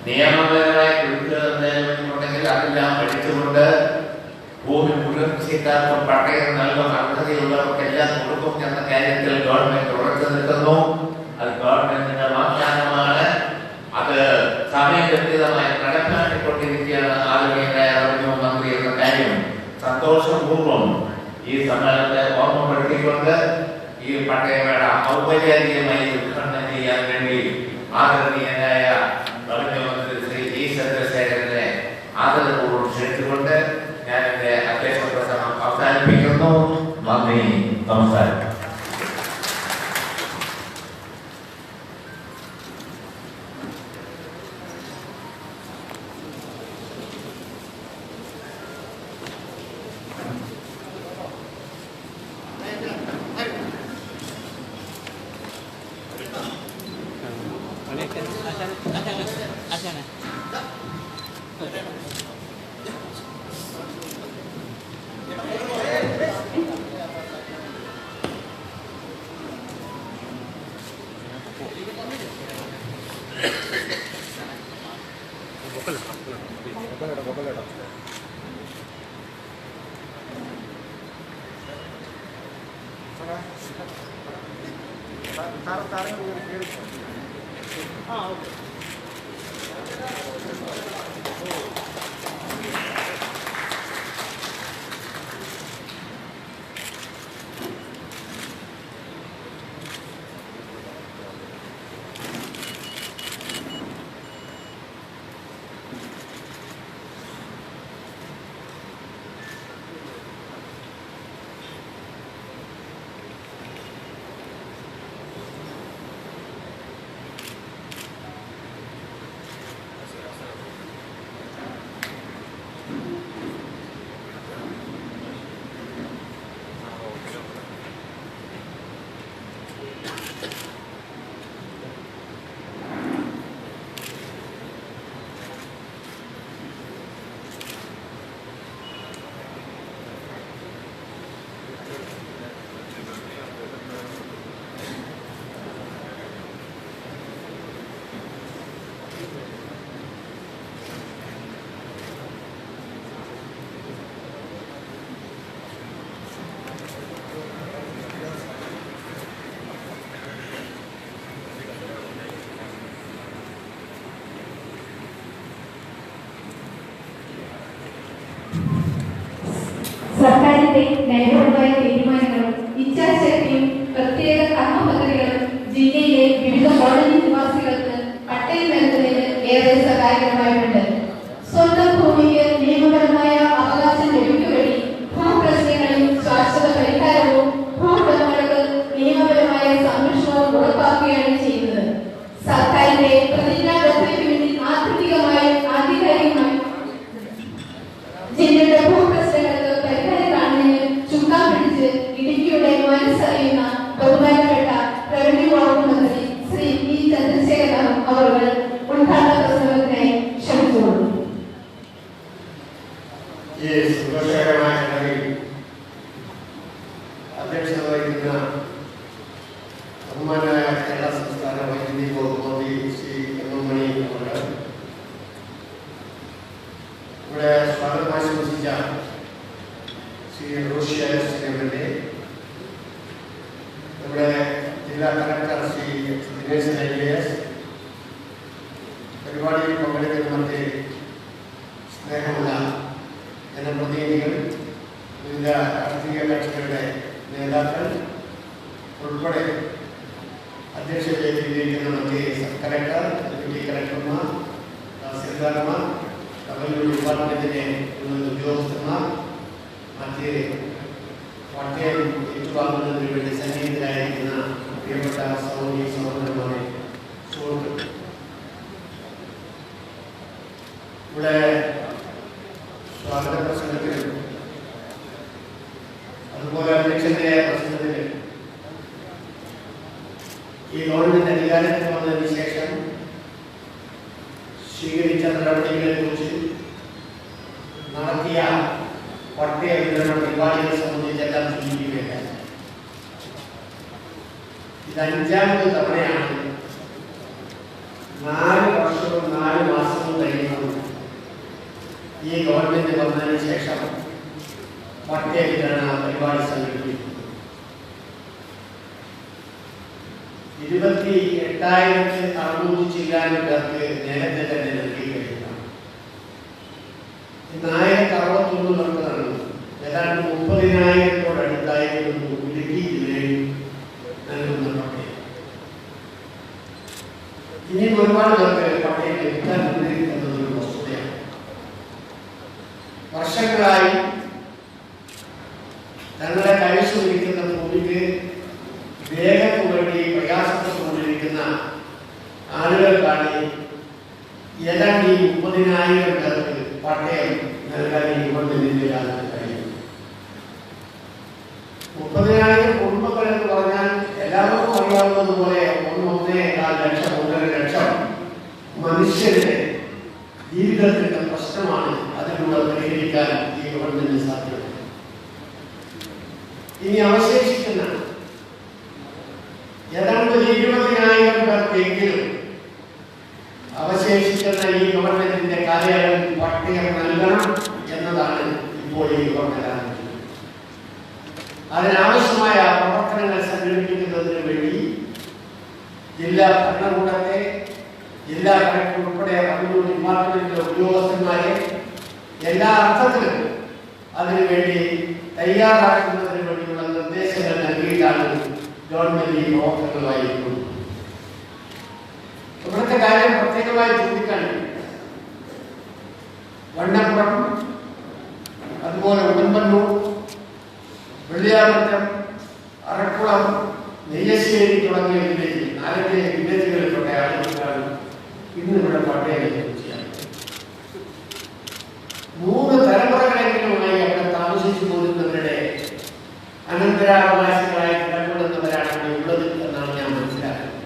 നിയമപരമായ ഉണ്ടെങ്കിൽ അതെല്ലാം പഠിച്ചുകൊണ്ട് ഭൂമി മുഴുവൻ കൃഷിക്കാർക്കും പട്ടയം നൽകുന്ന അർഹതയുള്ളവർക്കെല്ലാം കൊടുക്കും എന്ന കാര്യത്തിൽ ഗവൺമെന്റ് ഉറച്ചു നിൽക്കുന്നു. അത് ഗവൺമെന്റിന്റെ വാഗ്ദാനമാണ്. അത് സമയബന്ധിതമായി നടപ്പാക്കിക്കൊണ്ടിരിക്കുകയാണ് ആദരണീയനായ റവന്യൂ മന്ത്രി എന്ന കാര്യം സന്തോഷപൂർവ്വം ഈ സമ്മേളനത്തെ ഓർമ്മപ്പെടുത്തിക്കൊണ്ട് ഈ പട്ടയമേള ഔപചാരികമായി ഉദ്ഘാടനം ചെയ്യാൻ വേണ്ടി ആദരണീയനായ റവന്യൂ മന്ത്രി ശ്രീ ജി ചന്ദ്രശേഖരനെ ആദരപൂർവ്വം ക്ഷണിച്ചുകൊണ്ട് ഞാൻ എന്റെ അധ്യക്ഷ പ്രസംഗം അവസാനിപ്പിക്കുന്നു. നന്ദി, നമസ്കാരം. സർക്കാരിന്റെ നയപരമായ തീരുമാനങ്ങളും ഇച്ഛാശക്തിയും പ്രത്യേക കർമ്മ പദ്ധതികളും ജില്ലയിലെ വിവിധ കോളനി നിവാസികൾക്ക് പട്ടയം നൽകുന്നതിന് ഏറെ സഹായകരമായിട്ടുണ്ട്. സ്വന്തം ഭൂമിക്ക് നിയമപരമായ അവകാശം ലഭിക്കുകയും ഭൂപ്രശ്നങ്ങളിൽ ശാശ്വത പരിഹാരവും ഭൂവുടമകൾക്ക് നിയമപരമായ സംരക്ഷണവും ഉറപ്പാക്കുകയാണ് ചെയ്യുന്നത്. സർക്കാരിന്റെ പ്രതിജ്ഞാബദ്ധതയ്ക്ക് വേണ്ടി ആധികാരികമായി ജില്ലയുടെ ഭൂപ്രശ്നങ്ങൾക്ക് പരിഹാരം കാണുന്നതിന് ചുക്കാൻ പിടിച്ച് ഇടുക്കിയുടെ മനസ്സറിയുന്ന ബഹുമാനപ്പെട്ട റവന്യൂ വകുപ്പ് മന്ത്രി ശ്രീ ഇ ചന്ദ്രശേഖരൻ അവർ ഉദ്ഘാടന പ്രസംഗത്തിനായി ക്ഷണിച്ചുകൊള്ളുന്നു. ഈ സന്തോഷകരമായ ചടങ്ങിൽ അധ്യക്ഷത വഹിക്കുന്ന ബഹുമാനായ കേരള സംസ്ഥാന വൈദ്യുതി വകുപ്പ് മന്ത്രി ശ്രീ എം മണി അവർ, ഇവിടെ സ്വാഗതം ആശംസിച്ച ശ്രീ റോഷി എം.എൽ.എ, നമ്മുടെ ജില്ലാ കളക്ടർ ശ്രീ ദിനേശൻ IAS, പരിപാടിയിൽ പങ്കെടുക്കുന്ന മറ്റ് സ്നേഹമുള്ള ജനപ്രതിനിധികൾ, വിവിധ രാഷ്ട്രീയ കക്ഷികളുടെ നേതാക്കൾ ഉൾപ്പെടെ അധ്യക്ഷതയിലിരിക്കുന്ന മറ്റ് സബ് കളക്ടർ, ഡെപ്യൂട്ടി കളക്ടർമാർ, തഹസിൽദാർമാർ, റവന്യൂ ഡിപ്പാർട്ട്മെന്റിന്റെ ഉദ്യോഗസ്ഥന്മാർ, മറ്റ് പട്ടയം ഏറ്റുവാങ്ങുന്നതിന് വേണ്ടി സന്നിഹിതരായിരിക്കുന്ന പ്രിയപ്പെട്ട സഹോദരന്മാരെ, സുഹൃത്തുക്കൾ, ഇവിടെ സ്വാഗത പ്രസംഗത്തിൽ അതുപോലെ അധ്യക്ഷന്റെ പ്രസംഗത്തിൽ ഈ ഗവൺമെന്റ് അധികാരത്തിൽ വന്നതിന് ശേഷം സ്വീകരിച്ച നടപടികളെ കുറിച്ച് നടത്തിയ പട്ടയ വിതരണ പരിപാടികളെ സംബന്ധിച്ചെല്ലാം സൂചിപ്പിക്കുകയാണ്. ഇത് 5ാമത് തവണയാണ് 4 വർഷവും 4 മാസവും കഴിയുന്നത് ഈ ഗവൺമെന്റ് വന്നതിന് ശേഷം പട്ടയ വിതരണ പരിപാടി സംഘടിപ്പിക്കുന്നു. 28,600 ചില്ലാനും പേർക്ക് നേരത്തെ തന്നെ നൽകി കഴിഞ്ഞതാണ്. 1061 പേർക്ക് നൽകുന്നു. ഏതാണ്ട് 30,000-ഓടടുത്തായിരുന്നു ഇടുക്കി ജില്ലയിൽ നൽകുന്ന പട്ടയം. ഇനിയും ഒരുപാട് പേർക്ക് പട്ടയം ലഭിക്കാനുണ്ട് എന്നതൊരു വസ്തുതയാണ്. വർഷങ്ങളായി തങ്ങളുടെ കൈവശമിരിക്കുന്ന ഭൂമിക്ക് വേഗം വേണ്ടി പ്രയാസപ്പെട്ടുകൊണ്ടിരിക്കുന്ന ആളുകൾക്കാണ് ഏതാണ്ട് 30,000 പേർക്ക് പട്ടയം നൽകാൻ ഈ ഗവൺമെന്റിന്റെ കാലത്ത് കഴിയും. 30,000 കുടുംബങ്ങൾ എന്ന് പറഞ്ഞാൽ എല്ലാവർക്കും അറിയാവുന്നതുപോലെ 1.25 ലക്ഷം 1.5 ലക്ഷം മനുഷ്യരുടെ ജീവിതത്തിന്റെ പ്രശ്നമാണ് അതിലൂടെ പരിഹരിക്കാൻ ഈ ഗവൺമെന്റിന് സാധ്യത. ഇനി അവശേഷിക്കുന്ന ഏതാണ്ട് 20,000 പേർക്കെങ്കിലും അവശേഷിക്കുന്ന ഈ ഗവൺമെന്റിന്റെ കാലയളവിൽ പട്ടയം നൽകണം എന്നതാണ് ഇപ്പോൾ ഈ ഗവൺമെന്റ് ആരംഭിക്കുന്നത്. അതിനാവശ്യമായ പ്രവർത്തനങ്ങൾ സംഘടിപ്പിക്കുന്നതിന് വേണ്ടി ജില്ലാ ഭരണകൂടത്തെ, ജില്ലാ കളക്ടർ ഉൾപ്പെടെ റവന്യൂ ഡിപ്പാർട്ട്മെന്റിലെ ഉദ്യോഗസ്ഥന്മാരെ എല്ലാ അർത്ഥത്തിലും അതിനുവേണ്ടി തയ്യാറാക്കുന്നതിന് വേണ്ടിയുള്ള നിർദ്ദേശങ്ങൾ നൽകിയിട്ടാണ് ഗവൺമെന്റ് ഈ പ്രവർത്തനങ്ങളുമായിരിക്കുന്നത്. ഇവിടുത്തെ കാര്യം പ്രത്യേകമായി ചൂണ്ടിക്കാൻ വണ്ണപ്പുറം, അതുപോലെ ഉടമ്പന്നൂർ, വെള്ളിയാമറ്റം, അറക്കുളം, നെയ്യശ്ശേരി തുടങ്ങിയ വില്ലേജ് 4 വില്ലേജുകളിൽപ്പെട്ട ആളുകൾക്കാണ് ഇന്നിവിടെ പട്ടയം ലഭിച്ചത്. 3 തലമുറകളെങ്കിലുമായി അവിടെ താമസിച്ചു പോരുന്നവരുടെ അനന്തരാവകാശികളായി കിടപ്പെടുന്നവരാണ് ഇവിടെ ഉള്ളത് എന്നാണ് ഞാൻ മനസ്സിലാക്കുന്നത്.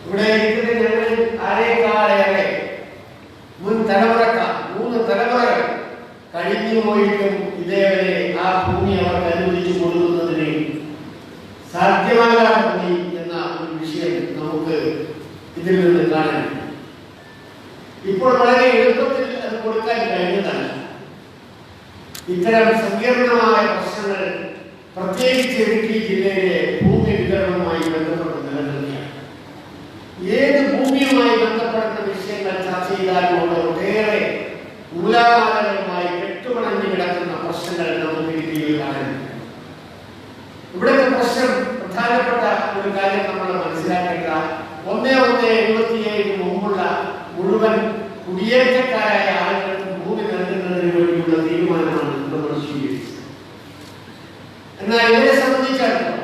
ഇവിടെ ഇരിക്കുന്ന ഞങ്ങൾ ആരെക്കാളേറെ മുൻ തലമുറക്കാർ 3 തലമുറകൾ കഴിഞ്ഞു പോയിട്ടും ഇതേവരെ ആ ഭൂമി അവർക്ക് അനുവദിച്ചു കൊടുക്കുന്നതിന് സാധ്യമാകാതെ പോയി എന്ന ഒരു വിഷയം നമുക്ക് ഇതിൽ നിന്ന് കാണാൻ. ഇപ്പോൾ വളരെ എളുപ്പത്തിൽ അത് കൊടുക്കാൻ കഴിഞ്ഞതാണ്. ഇത്തരം സങ്കീർണമായ പ്രശ്നങ്ങൾ പ്രത്യേകിച്ച് ഇടുക്കി ജില്ലയിലെ ഭൂമി വിതരണവുമായി ബന്ധപ്പെട്ട് നിലനിൽക്കുകയാണ്. ഏത് ഭൂമിയുമായി ബന്ധപ്പെടുന്ന വിഷയങ്ങൾ ചർച്ച ചെയ്താലും ഒട്ടേറെ മൂലാധാരങ്ങളുമായി കെട്ടുപണഞ്ഞു കിടക്കുന്ന പ്രശ്നങ്ങൾ നമുക്ക് മുഴുവൻ കുടിയേറ്റക്കാരായ ആളുകൾക്ക് ഭൂമി നൽകുന്നതിന് വേണ്ടിയുള്ള തീരുമാനമാണ് നമ്മൾ സ്വീകരിച്ചത്. എന്നാൽ ഇവരെ സംബന്ധിച്ചിടത്തോളം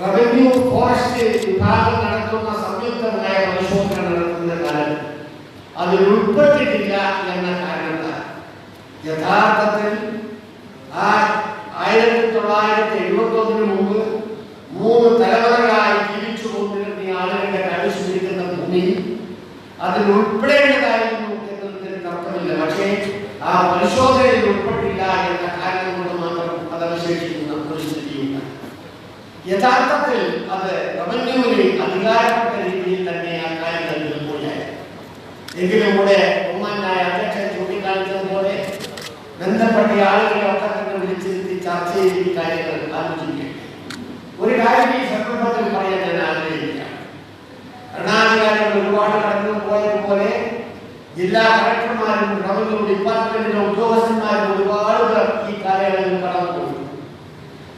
റവന്യൂ ഫോറസ്റ്റ് വിഭാഗം നടത്തുന്ന സംയുക്തമായ പരിശോധന നടത്തുന്ന കാലത്ത് അതിൽ ഉൾപ്പെട്ടിട്ടില്ല എന്ന കാരണത്താൽ യഥാർത്ഥത്തിൽ 1971 മുമ്പ് 3 തലമുറകളായി ജീവിച്ചു കൊണ്ടിരുന്ന ആളുകളുടെ കൈവശമിരിക്കുന്ന ഭൂമി അതിൽ ഉൾപ്പെടേണ്ടതായിരുന്നു എന്നതിന് തർക്കമില്ല. പക്ഷേ ആ പരിശോധനയിൽ ഉൾപ്പെട്ടില്ല എന്ന കാരണം കൊണ്ട് മാത്രം അത് അവശേഷിക്കുന്ന പരിസ്ഥിതിയുണ്ട്. യഥാർത്ഥത്തിൽ അത് റവന്യൂവിന് അധികാരപ്പെട്ട രീതിയിൽ തന്നെ ആ കാര്യങ്ങൾ നിൽക്കുകയായിരുന്നു. എങ്കിലും കൂടെ ബഹുമാനായ അധ്യക്ഷൻ ചൂണ്ടിക്കാണിച്ചതുപോലെ ബന്ധപ്പെട്ട ആളുകളെ ഒക്കെ തന്നെ വിളിച്ചിരുത്തി ചർച്ച ചെയ്ത് ഈ കാര്യങ്ങൾ ആലോചിക്കുക. ഒരു കാര്യം ഈ സന്ദർഭത്തിൽ പറയാൻ ഞാൻ ആഗ്രഹിക്കുകയാണ്. ഭരണാധികാരികൾ ഒരുപാട് കടന്നു പോയതുപോലെ ജില്ലാ കളക്ടർമാരും റവന്യൂ ഡിപ്പാർട്ട്മെന്റിലെ ഉദ്യോഗസ്ഥന്മാരും ഒരുപാട് പേർ ഈ കാലയളവിൽ കടന്നുപോയി.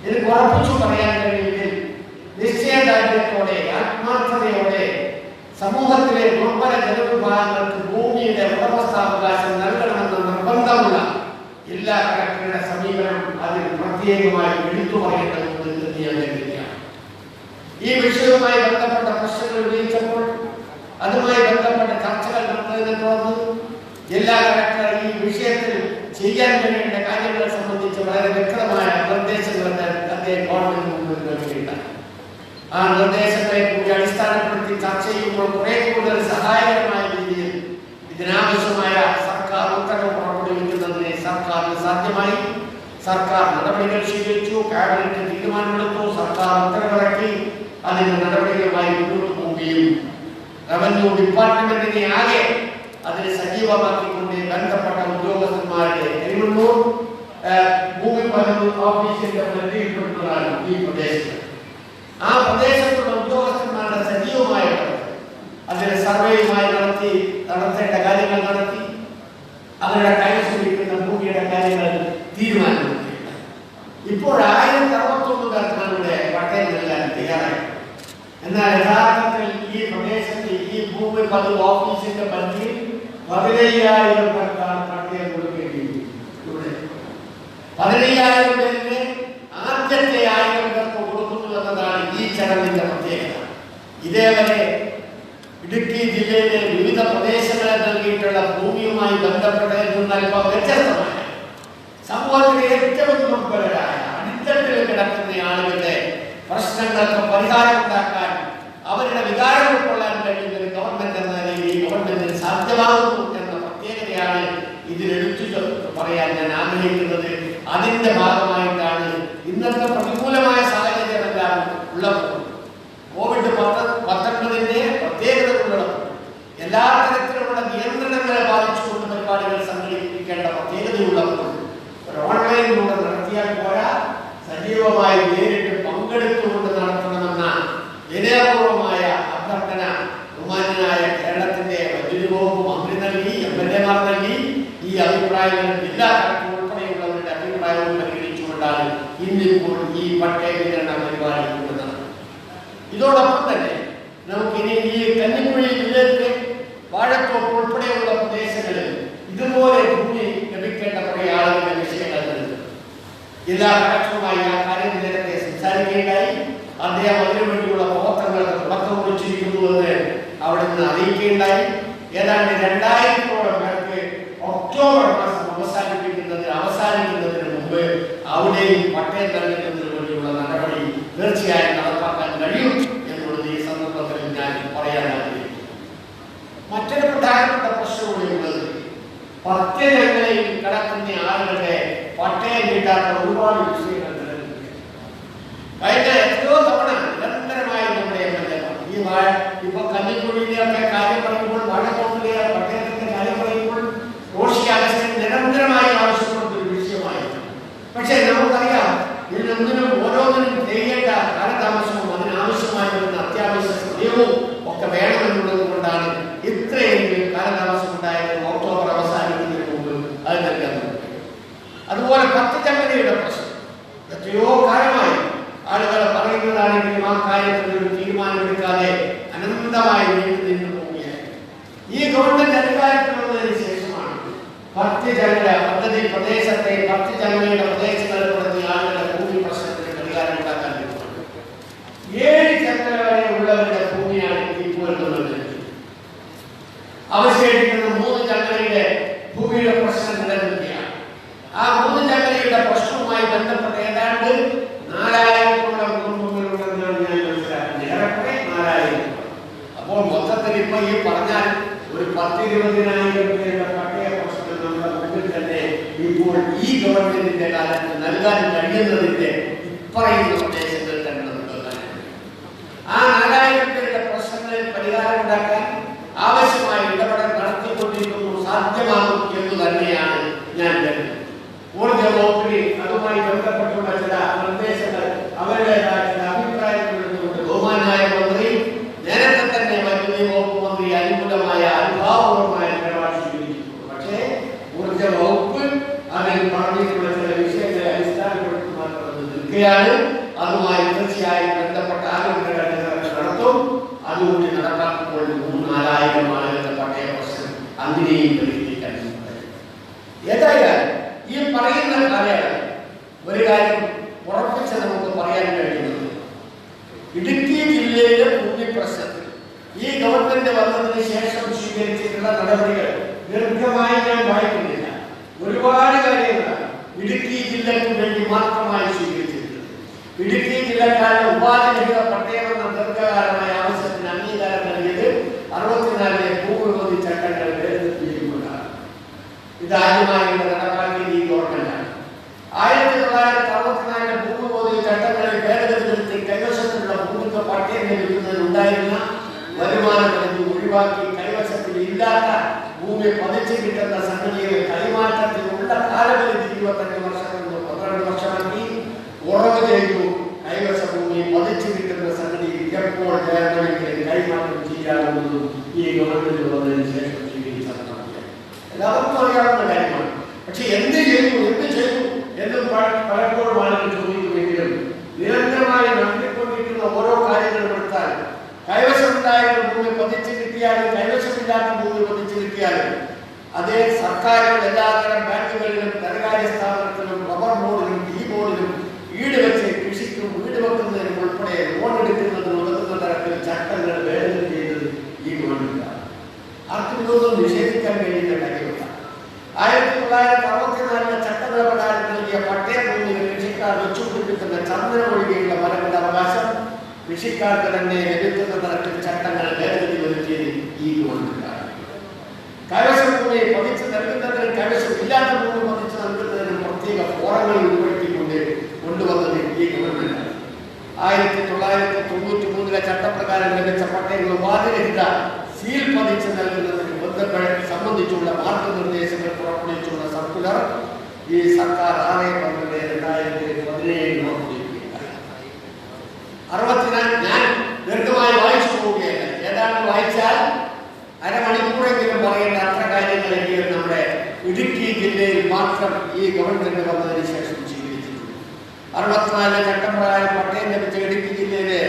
എനിക്ക് ഉറപ്പിച്ചു പറയാൻ കഴിയുമെങ്കിൽ നിശ്ചയദാർഢ്യത്തോടെ ആത്മാർത്ഥതയോടെ സമൂഹത്തിലെ ദുർബല ജനവിഭാഗങ്ങൾക്ക് ഭൂമിയുടെ ഉടമസ്ഥാവകാശം നൽകണമെന്ന നിർബന്ധമുള്ള ജില്ലാ കളക്ടറുടെ സമീപനം അതിൽ പ്രത്യേകമായി എടുത്തു പറയേണ്ടതുണ്ട് എന്ന് ഞാൻ കരുതുകയാണ്. ഈ വിഷയവുമായി ബന്ധപ്പെട്ട പ്രശ്നങ്ങൾ ഉന്നയിച്ചപ്പോൾ അതുമായി ബന്ധപ്പെട്ട ചർച്ചകൾ നടത്തുന്നതിനെ തുടർന്ന് ജില്ലാ കളക്ടർ ഈ വിഷയത്തിൽ ചെയ്യാൻ കഴിയേണ്ട കാര്യങ്ങളെ സംബന്ധിച്ച് വളരെ വ്യക്തമായ നിർദ്ദേശങ്ങൾ അദ്ദേഹം ഗവൺമെന്റിന് മുമ്പിൽ നൽകിയിട്ടുണ്ട്. ആ നിർദ്ദേശങ്ങളെ കൂടി അടിസ്ഥാനപ്പെടുത്തി ചർച്ച ചെയ്യുമ്പോൾ കുറെ കൂടുതൽ സഹായകരമായ രീതിയിൽ ഇതിനാവശ്യമായ സർക്കാർ ഉത്തരവ് പുറപ്പെടുവിക്കുന്നതിന് സർക്കാരിന് സാധ്യമായി. സർക്കാർ നടപടികൾ സ്വീകരിച്ചു, ക്യാബിനറ്റ് തീരുമാനമെടുത്തു, സർക്കാർ ഉത്തരവിറക്കി. അതിന് നടപടികളുമായി മുന്നോട്ട് പോവുകയും റവന്യൂ ഡിപ്പാർട്ട്മെന്റിനെ ആകെ അതിനെ സജീവമാക്കിക്കൊണ്ട് ബന്ധപ്പെട്ട ഉദ്യോഗസ്ഥന്മാരുടെ എരിമണ്ണൂർ ഭൂമി പതിവ് ഓഫീസിന്റെ പരിധിയിൽപ്പെടുന്നതാണ് ഈ പ്രദേശത്ത്. ആ പ്രദേശത്തുള്ള ഉദ്യോഗസ്ഥന്മാരുടെ സജീവമായ അതിന് സർവേയുമായി നടത്തേണ്ട കാര്യങ്ങൾ നടത്തി അവരുടെ കൈവശമിരിക്കുന്ന ഭൂമിയുടെ കാര്യങ്ങൾ തീരുമാനമെടുക്കുക. ഇപ്പോൾ 1061 പേർക്കാണ് ഇവിടെ പട്ടയം നൽകാൻ തയ്യാറായി. എന്നാൽ യഥാർത്ഥത്തിൽ ഈ പ്രദേശത്ത് ഈ ഭൂമി പതിവ് ഓഫീസിന്റെ പരിധിയിൽ 15,000 പേർക്കാണ് പട്ടയം കൊടുക്കേണ്ടിയിരിക്കുന്നത്. 15,000 പേരിന് ആദ്യത്തെ 1000 പേർക്ക് കൊടുക്കുന്നു എന്നതാണ് ഈ ചടങ്ങിന്റെ പ്രത്യേകത. ഇതേവരെ ഇടുക്കി ജില്ലയിലെ വിവിധ പ്രദേശങ്ങളിൽ നൽകിയിട്ടുള്ള ഭൂമിയുമായി ബന്ധപ്പെട്ടതിൽ നിന്ന് അല്പം വ്യത്യസ്തമായ സമൂഹത്തിലെ ഏറ്റവും ദുർബലരായ അടിത്തട്ടിൽ കിടക്കുന്ന ആളുകളുടെ പ്രശ്നങ്ങൾക്ക് പരിഹാരമുണ്ടാക്കാൻ അവരുടെ വികാരം ഉൾക്കൊള്ളാൻ കഴിയുന്ന ഒരു ഗവൺമെന്റ് എന്ന നിലയിൽ ഗവൺമെന്റിന് സാധ്യമാകുന്നു എന്ന പ്രത്യേകതയാണ് ഇതിലെടുത്തു പറയാൻ ഞാൻ ആഗ്രഹിക്കുന്നത്. അതിന്റെ ഭാഗമായിട്ടാണ് ഇന്നത്തെ പ്രതികൂലമായ സാഹചര്യമെല്ലാം ഉള്ളപ്പോൾ COVID-19 പ്രത്യേകതകളുള്ളപ്പോൾ എല്ലാ തരത്തിലുള്ള നിയന്ത്രണങ്ങളെ ബാധിച്ചുകൊണ്ട് പരിപാടികൾ സംഘടിപ്പിക്കേണ്ട പ്രത്യേകതയുള്ളപ്പോൾ ഒരു ഓൺലൈനിലൂടെ നടത്തിയാൽ പോരാ, സജീവമായി നേരിട്ട് പങ്കെടുത്തുകൊണ്ട് നടത്തണമെന്ന വിനയപൂർവമായ അഭ്യർത്ഥന ബഹുമാന്യനായ കേരളത്തിന്റെ വൈദ്യുതി വകുപ്പ് മന്ത്രി നൽകി, MLA-മാർ നൽകി. ഈ അഭിപ്രായങ്ങൾ ജില്ലാ കളക്ടർ ഉൾപ്പെടെയുള്ളവരുടെ അഭിപ്രായവും പരിഗണിച്ചുകൊണ്ടാണ് ഇന്നിപ്പോൾ ഈ പട്ടയ വിതരണ പരിപാടി കൊണ്ടുവന്നത്. ഇതോടൊപ്പം തന്നെ നമുക്കിനി ഈ കന്നിക്കുഴി ജില്ലയിലെ വാഴത്തോപ്പ് ഉൾപ്പെടെയുള്ള പ്രദേശങ്ങളിൽ ഇതുപോലെ ഭൂമി ലഭിക്കേണ്ട കുറെ ആളുകളുടെ വിഷയങ്ങൾ ജില്ലാ കളക്ടറുമായി ആ കാര്യം നേരത്തെ സംസാരിക്കുകയുണ്ടായി. അദ്ദേഹം അതിനുവേണ്ടിയുള്ള പ്രവർത്തനങ്ങൾക്ക് തുടക്കം കുറിച്ചിരിക്കുന്നുവെന്ന് അവിടെ നിന്ന് അറിയിക്കുകയുണ്ടായി. ഏതാണ്ട് 2000-ഓളം പേർക്ക് ഒക്ടോബർ മാസം അവസാനിക്കുന്നതിന് മുമ്പ് അവിടെയും പട്ടയം നൽകുന്നതിന് വേണ്ടിയുള്ള നടപടി തീർച്ചയായും നടപ്പാക്കാൻ കഴിയും എന്നുള്ളത് ഈ സന്ദർഭത്തിൽ ഞാൻ പറയാൻ ആഗ്രഹിക്കുന്നു. മറ്റൊരു പ്രധാനപ്പെട്ട പ്രശ്നം കൂടിയുള്ളത് പട്ടയങ്ങളിൽ കിടക്കുന്ന ആളുകളുടെ പട്ടയം കിട്ടാത്ത ഒരുപാട് വിഷയങ്ങൾ കഴിഞ്ഞ എത്രയോ തവണ നിരന്തരമായി നമ്മുടെ ഇപ്പൊ കന്നിക്കുഴിയിലൊക്കെ കാര്യം പറയുമ്പോൾ വാഴത്തോപ്പിലെ പട്ടയത്തിന്റെ കാര്യം പറയുമ്പോൾ റോഷി അഗസ്റ്റിൻ നിരന്തരമായി ആവശ്യപ്പെടുന്ന ഒരു വിഷയമായിരുന്നു. പക്ഷെ നമുക്കറിയാം ഇതിനൊന്നിനും ഓരോന്നിനും ചെയ്യേണ്ട കാലതാമസവും അതിനാവശ്യമായി വരുന്ന അത്യാവശ്യ സമയവും ഒക്കെ വേണമെന്നുള്ളത് കൊണ്ടാണ് ഇത്രയെങ്കിലും കാലതാമസം ഉണ്ടായത്. ഒക്ടോബർ അവസാനിക്കുന്നതിന് മുമ്പ് അത് നൽകാൻ. അതുപോലെ 10 ചങ്ങലയുടെ പ്രശ്നം എത്രയോ കാലമായി ആളുകൾ പറയുന്നതാണെങ്കിലും ആ കാര്യത്തിൽ ഒരു തീരുമാനമെടുക്കാതെ അനന്തമായി നീണ്ടു പോവുകയാണ്. ഈ ഗവൺമെന്റ് പത്തിജംഗല പദ്ധതി പ്രദേശത്തെ പത്തിജംഗലയുടെ പ്രദേശങ്ങളിൽപ്പെടുന്ന ആളുകളുടെ ഭൂമി പ്രശ്നത്തിന് പരിഹാരം ഉണ്ടാക്കാൻ പോകുന്നത് 7 ചങ്ങല വരെ ഉള്ളവരുടെ ഭൂമിയാണ് ഇപ്പോൾ എന്നുള്ളത്. അവശേഷിക്കുന്ന 3 ചങ്ങലയുടെ ഭൂമിയുടെ പ്രശ്നം നിലനിൽക്കുകയാണ്. ആ 3 ചങ്ങലയുടെ പ്രശ്നവുമായി ബന്ധപ്പെട്ട് ഏതാണ്ട് 4000-ഓളം കുടുംബങ്ങളുണ്ടെന്നാണ് ഞാൻ മനസ്സിലാക്കുന്നത്. ഏറെക്കുറെ 4000. അപ്പോൾ മൊത്തത്തിൽ ഇപ്പൊ ഈ പറഞ്ഞാൽ ഒരു 10-20,000 പേരുടെ പട്ടയ പ്രശ്നം നമ്മുടെ മുമ്പിൽ തന്നെ ഇപ്പോൾ ഈ ഗവൺമെന്റിന്റെ കാലത്ത് നൽകാൻ കഴിയുന്നതിന്റെ ഇപ്പറയുന്ന പ്രദേശങ്ങൾ തന്നെ നമുക്ക് നൽകാൻ. ആ 4000 പേരുടെ പ്രശ്നങ്ങളിൽ പരിഹാരം ഉണ്ടാക്കാൻ ആവശ്യമായ ഇടപെടൽ നടത്തിക്കൊണ്ടിരിക്കുന്നു, സാധ്യമാകും എന്ന് തന്നെയാണ് ഞാൻ കരുതുന്നത്. ഊർജ്ജ വകുപ്പിന് അതുമായി ബന്ധപ്പെട്ടുള്ള ചില നിർദ്ദേശങ്ങൾ അവരുടേതായ ചില അഭിപ്രായങ്ങളുണ്ട്. ബഹുമാനായ മന്ത്രി നേരത്തെ തന്നെ വൈദ്യുതി വകുപ്പ് മന്ത്രി അനുകൂലമായ അനുഭാവപൂർവമായ നിലപാട് സ്വീകരിച്ചിട്ടുണ്ട്. പക്ഷേ ഊർജ്ജ വകുപ്പ് അതിൽ പറഞ്ഞിട്ടുള്ള ചില വിഷയങ്ങളെ അടിസ്ഥാനപ്പെടുത്തി മാത്രം നിൽക്കുകയാണ്. അതുമായി തീർച്ചയായും ബന്ധപ്പെട്ട ആലോചനകൾ നടത്തും. അതുകൊണ്ട് നടപ്പാക്കുമ്പോൾ 3,000-4,000 ആളുകളുടെ പട്ടയ പ്രശ്നം അങ്ങനെയും പരിഹരിക്കാൻ ഏതായാലും ഈ പറയുന്ന കാലയളവ് ഒരു കാര്യം ഉറപ്പിച്ച് നമുക്ക് പറയാൻ കഴിയുന്നത്, ഇടുക്കി ജില്ലയിലെ ഭൂമി പ്രശ്നത്തിൽ ഈ ഗവൺമെന്റ് വന്നതിന് ശേഷം സ്വീകരിച്ചിട്ടുള്ള നടപടികൾ ദീർഘമായി ഞാൻ വായിക്കുന്നില്ല. ഒരുപാട് കാര്യങ്ങളാണ് ഇടുക്കി ജില്ലയ്ക്ക് വേണ്ടി മാത്രമായി സ്വീകരിച്ചിട്ടുള്ളത്. ഇടുക്കി ജില്ലക്കാരുടെ ഉപാധിരഹിത പട്ടയം എന്ന ദീർഘകാലമായ ആവശ്യത്തിന് അംഗീകാരം നൽകിയത് 64 ഭൂമിപതി ചട്ടങ്ങൾ ഭേദഗതികൊണ്ടാണ്. ഇതാദ്യമായി നടപ്പാക്കിയത് ഈ ഗവൺമെന്റാണ്. 1964 ഭൂമിപതി ചട്ടങ്ങളിൽ ഭേദഗതി വരുത്തി കൈവശത്തിലുള്ള ഭൂമിക്ക് പട്ടയം ലഭിക്കുന്നതിനുണ്ടായിരുന്ന വരുമാന പരിധി ഒഴിവാക്കി കൈവശത്തിൽ ഇല്ലാത്ത ഭൂമി പതിച്ചു കിട്ടുന്ന സംഗതിയുടെ കൈമാറ്റത്തിനുള്ള കാലപരിധി 25 വർഷത്തിൽ നിന്ന് 12 വർഷമാക്കി ഉറവ് ചെയ്തു. കൈവശ ഭൂമി പതിച്ചു കിട്ടുന്ന സംഗതി എപ്പോൾ വേണമെങ്കിലും കൈമാറ്റം ചെയ്യാവുന്നതും ഈ ഗവൺമെന്റ് വന്നതിന് ശേഷം സ്വീകരിച്ച നടപടിയാണ്. എല്ലാവർക്കും അറിയാവുന്ന കാര്യമാണ്. പക്ഷെ എന്ത് ചെയ്തു എന്നും പലപ്പോഴും ആളുകൾ ചോദിക്കുമെങ്കിലും നിരന്തരമായി നടത്തിക്കൊണ്ടിരിക്കുന്ന ഓരോ കാര്യങ്ങളും എടുത്താൽ കൈവശമുണ്ടായിരുന്ന ഭൂമി പതിച്ചു കിട്ടിയാലും കൈവശമില്ലാത്ത ഭൂമി പതിച്ചു കിട്ടിയാലും അതേ സർക്കാരുകൾ എല്ലാതരം ബാങ്കുകളിലും ധനകാര്യ സ്ഥാപനത്തിലും റബ്ബർ ബോർഡിലും ടീ ബോർഡിലും വീട് വെച്ച് കൃഷിക്കും വീട് വെക്കുന്നതിനും ഉൾപ്പെടെ ലോൺ എടുക്കുന്നതിന് ഉതകുന്ന തരത്തിൽ ചട്ടങ്ങൾ ഭേദഗതി ചെയ്തത് ഈ ഗവൺമെന്റാണ്. ആർക്കും ഇതൊന്നും നിഷേധിക്കാൻ കഴിയുന്ന കാര്യമില്ല. 1964 ചട്ടപ്രകാരം നൽകിയ പട്ടയ ഭൂമിയിൽ കൃഷിക്കാർ വെച്ചുപിടിപ്പിക്കുന്ന ചന്ദന ഒഴികെയുള്ള മരങ്ങളുടെ അവകാശം കൃഷിക്കാർക്ക് തന്നെ ലഭിക്കുന്ന തരത്തിൽ ചട്ടങ്ങൾ ഭേദഗതി വരുത്തിയത് ഈ ഗവൺമെന്റാണ്. കൈവശ ഭൂമി പതിച്ച് നൽകുന്നതിനും കൈവശമില്ലാത്ത ഭൂമി പതിച്ച് നൽകുന്നതിനും പ്രത്യേക ഫോറങ്ങൾ ഉൾപ്പെടുത്തിക്കൊണ്ട് കൊണ്ടുവന്നത് ഈ ഗവൺമെന്റാണ്. 1993 ചട്ടപ്രകാരം ലഭിച്ച പട്ടയങ്ങൾ ഉപാധിരഹിത സീൽ പതിച്ച് നൽകുന്നതിന് ബന്ധങ്ങളെ സംബന്ധിച്ചുള്ള മാർഗനിർദ്ദേശങ്ങൾ പുറപ്പെടുവിച്ചുള്ള സർക്കുലർ ഈ സർക്കാർ 6/12/2017 പുറപ്പെടുവിക്കുകയുണ്ടായി. 64 ഞാൻ ദീർഘമായി വായിച്ചു പോവുകയല്ല. ഏതാണ്ട് വായിച്ചാൽ അരമണിക്കൂറെങ്കിലും പറയേണ്ട അത്ര കാര്യങ്ങളെങ്കിലും നമ്മുടെ ഇടുക്കി ജില്ലയിൽ മാത്രം ഈ ഗവൺമെന്റ് വന്നതിന് ശേഷം സ്വീകരിച്ചിട്ടുണ്ട്. 64 ചട്ടപ്രകാരം പട്ടയം ലഭിച്ച ഇടുക്കി ജില്ലയിലെ